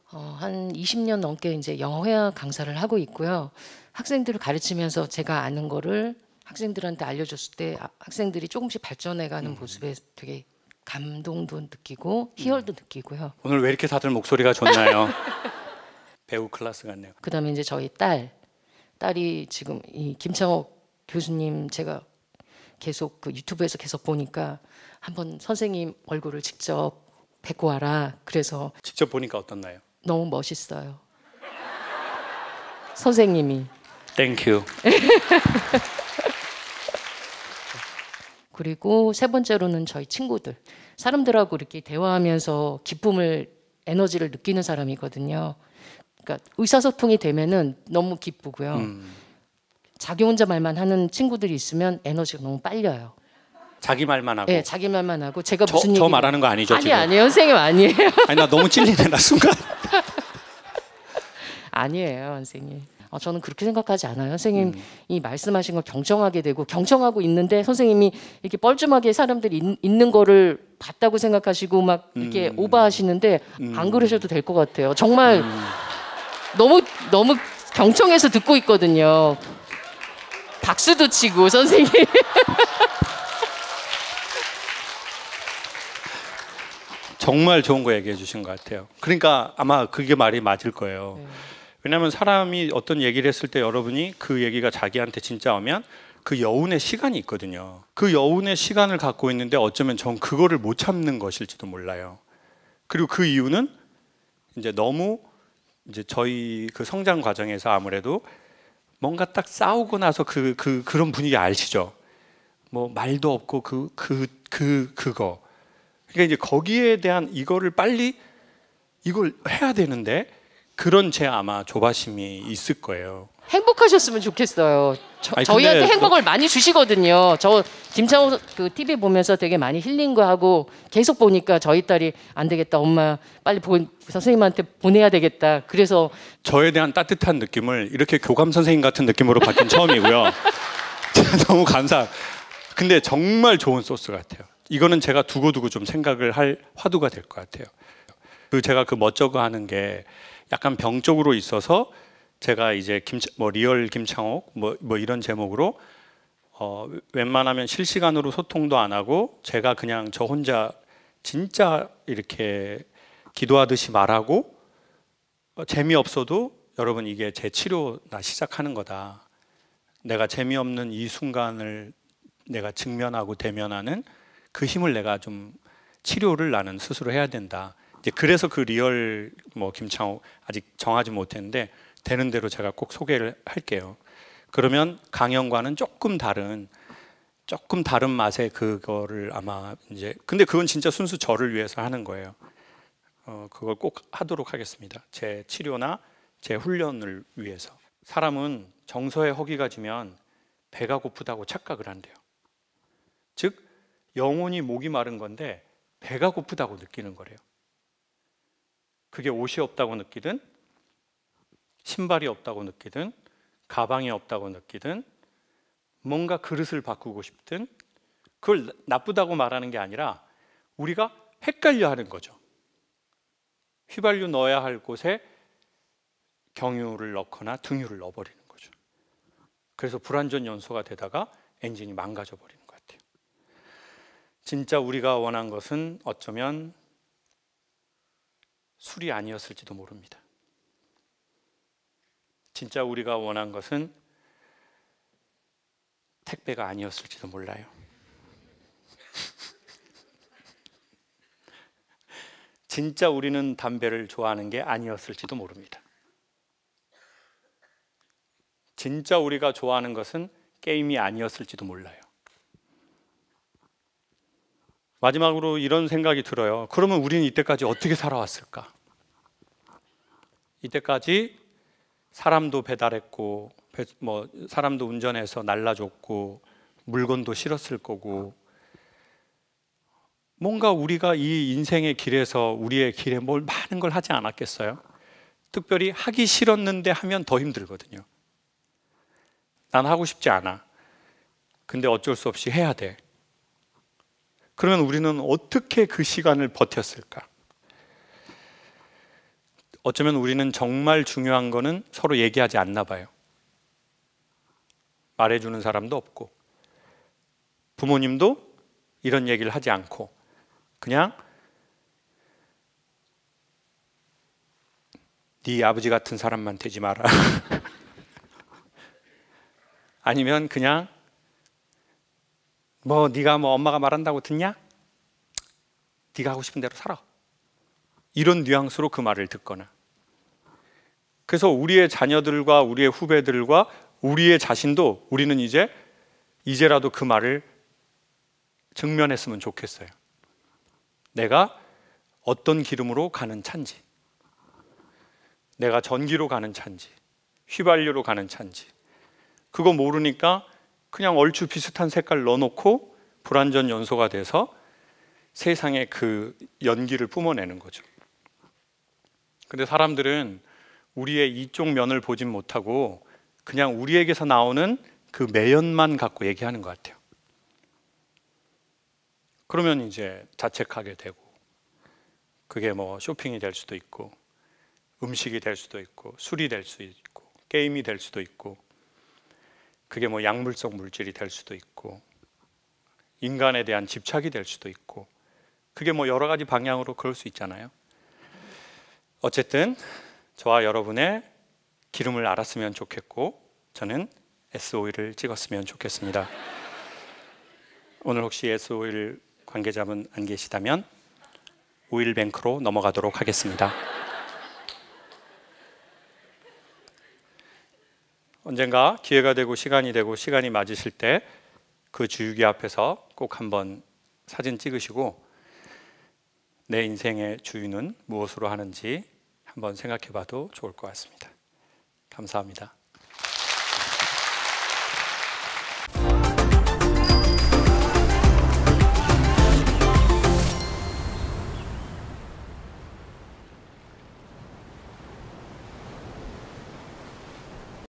한 20년 넘게 이제 영어 회화 강사를 하고 있고요. 학생들을 가르치면서 제가 아는 거를 학생들한테 알려줬을 때 학생들이 조금씩 발전해가는 모습에 되게 감동도 느끼고 희열도 느끼고요. 오늘 왜 이렇게 다들 목소리가 좋나요? 배우 클래스 같네요. 그다음에 이제 저희 딸이 지금 이 김창옥 교수님 제가 계속 그 유튜브에서 계속 보니까 한번 선생님 얼굴을 직접 뵙고 와라. 그래서 직접 보니까 어떻나요? 너무 멋있어요. 선생님이. 땡큐. 그리고 세 번째로는 저희 친구들. 사람들하고 이렇게 대화하면서 기쁨을, 에너지를 느끼는 사람이거든요. 그러니까 의사소통이 되면은 너무 기쁘고요. 자기 혼자 말만 하는 친구들이 있으면 에너지가 너무 빨려요. 자기 말만 하고. 네, 자기 말만 하고 제가 무슨 저 말하는 거 아니죠? 지금? 아니에요, 선생님 아니에요. 아니 나 너무 찔리네 나 순간. 아니에요, 선생님. 저는 그렇게 생각하지 않아요. 선생님이 말씀하신 걸 경청하게 되고 경청하고 있는데 선생님이 이렇게 뻘쭘하게 사람들이 있는 거를 봤다고 생각하시고 막 이렇게 오버하시는데 안 그러셔도 될 것 같아요. 정말 너무 경청해서 듣고 있거든요. 박수도 치고 선생님. 정말 좋은 거 얘기해 주신 것 같아요. 그러니까 아마 그게 말이 맞을 거예요. 네. 왜냐하면 사람이 어떤 얘기를 했을 때 여러분이 그 얘기가 자기한테 진짜 오면 그 여운의 시간이 있거든요. 그 여운의 시간을 갖고 있는데 어쩌면 전 그거를 못 참는 것일지도 몰라요. 그리고 그 이유는 이제 너무 이제 저희 그 성장 과정에서 아무래도 뭔가 딱 싸우고 나서 그런 분위기 아시죠? 뭐 말도 없고 그거. 그러니까 이제 거기에 대한 이거를 빨리 이걸 해야 되는데 그런 제 아마 조바심이 있을 거예요. 행복하셨으면 좋겠어요. 아니, 저희한테 근데 행복을 많이 주시거든요. 저 김창호 그 TV 보면서 되게 많이 힐링도 하고 계속 보니까 저희 딸이 안 되겠다, 엄마 빨리 선생님한테 보내야 되겠다. 그래서 저에 대한 따뜻한 느낌을 이렇게 교감 선생님 같은 느낌으로 받긴 처음이고요. 너무 감사. 근데 정말 좋은 소스 같아요. 이거는 제가 두고두고 좀 생각을 할 화두가 될 것 같아요. 제가 그 멋져가 하는 게 약간 병적으로 있어서 제가 이제 리얼 김창옥 뭐 이런 제목으로 웬만하면 실시간으로 소통도 안 하고 제가 그냥 저 혼자 진짜 이렇게 기도하듯이 말하고 재미없어도 여러분 이게 제 치료나 시작하는 거다. 내가 재미없는 이 순간을 내가 직면하고 대면하는 그 힘을 내가 좀 치료를 나는 스스로 해야 된다. 이제 그래서 그 리얼 김창옥 아직 정하지 못했는데 되는 대로 제가 꼭 소개를 할게요. 그러면 강연과는 조금 다른 맛의 그거를 아마 이제 근데 그건 진짜 순수 저를 위해서 하는 거예요. 그걸 꼭 하도록 하겠습니다. 제 치료나 제 훈련을 위해서. 사람은 정서에 허기가 지면 배가 고프다고 착각을 한대요. 즉 영혼이 목이 마른 건데 배가 고프다고 느끼는 거래요. 그게 옷이 없다고 느끼든 신발이 없다고 느끼든 가방이 없다고 느끼든 뭔가 그릇을 바꾸고 싶든 그걸 나쁘다고 말하는 게 아니라 우리가 헷갈려 하는 거죠. 휘발유 넣어야 할 곳에 경유를 넣거나 등유를 넣어버리는 거죠. 그래서 불완전 연소가 되다가 엔진이 망가져 버리는 것 같아요. 진짜 우리가 원한 것은 어쩌면 술이 아니었을지도 모릅니다. 진짜 우리가 원한 것은 택배가 아니었을지도 몰라요. 진짜 우리는 담배를 좋아하는 게 아니었을지도 모릅니다. 진짜 우리가 좋아하는 것은 게임이 아니었을지도 몰라요. 마지막으로 이런 생각이 들어요. 그러면 우리는 이때까지 어떻게 살아왔을까? 이때까지 사람도 배달했고 사람도 운전해서 날라줬고 물건도 실었을 거고 뭔가 우리가 이 인생의 길에서 우리의 길에 뭘 많은 걸 하지 않았겠어요? 특별히 하기 싫었는데 하면 더 힘들거든요. 난 하고 싶지 않아. 근데 어쩔 수 없이 해야 돼. 그러면 우리는 어떻게 그 시간을 버텼을까? 어쩌면 우리는 정말 중요한 거는 서로 얘기하지 않나 봐요. 말해주는 사람도 없고 부모님도 이런 얘기를 하지 않고 그냥 네 아버지 같은 사람만 되지 마라. 아니면 그냥 네가 엄마가 말한다고 듣냐? 네가 하고 싶은 대로 살아. 이런 뉘앙스로 그 말을 듣거나. 그래서 우리의 자녀들과 우리의 후배들과 우리의 자신도 우리는 이제라도 그 말을 직면했으면 좋겠어요. 내가 어떤 기름으로 가는 차인지, 내가 전기로 가는 차인지, 휘발유로 가는 차인지, 그거 모르니까 그냥 얼추 비슷한 색깔 넣어놓고 불완전 연소가 돼서 세상에 그 연기를 뿜어내는 거죠. 근데 사람들은 우리의 이쪽 면을 보진 못하고 그냥 우리에게서 나오는 그 매연만 갖고 얘기하는 것 같아요. 그러면 이제 자책하게 되고 그게 쇼핑이 될 수도 있고 음식이 될 수도 있고 술이 될 수도 있고 게임이 될 수도 있고 그게 약물성 물질이 될 수도 있고 인간에 대한 집착이 될 수도 있고 그게 여러 가지 방향으로 그럴 수 있잖아요. 어쨌든 저와 여러분의 기름을 알았으면 좋겠고 저는 S-오일을 찍었으면 좋겠습니다. 오늘 혹시 S-오일 관계자분 안 계시다면 오일뱅크로 넘어가도록 하겠습니다. 언젠가 기회가 되고 시간이 맞으실 때 그 주유기 앞에서 꼭 한번 사진 찍으시고 내 인생의 주유는 무엇으로 하는지 한번 생각해 봐도 좋을 것 같습니다. 감사합니다.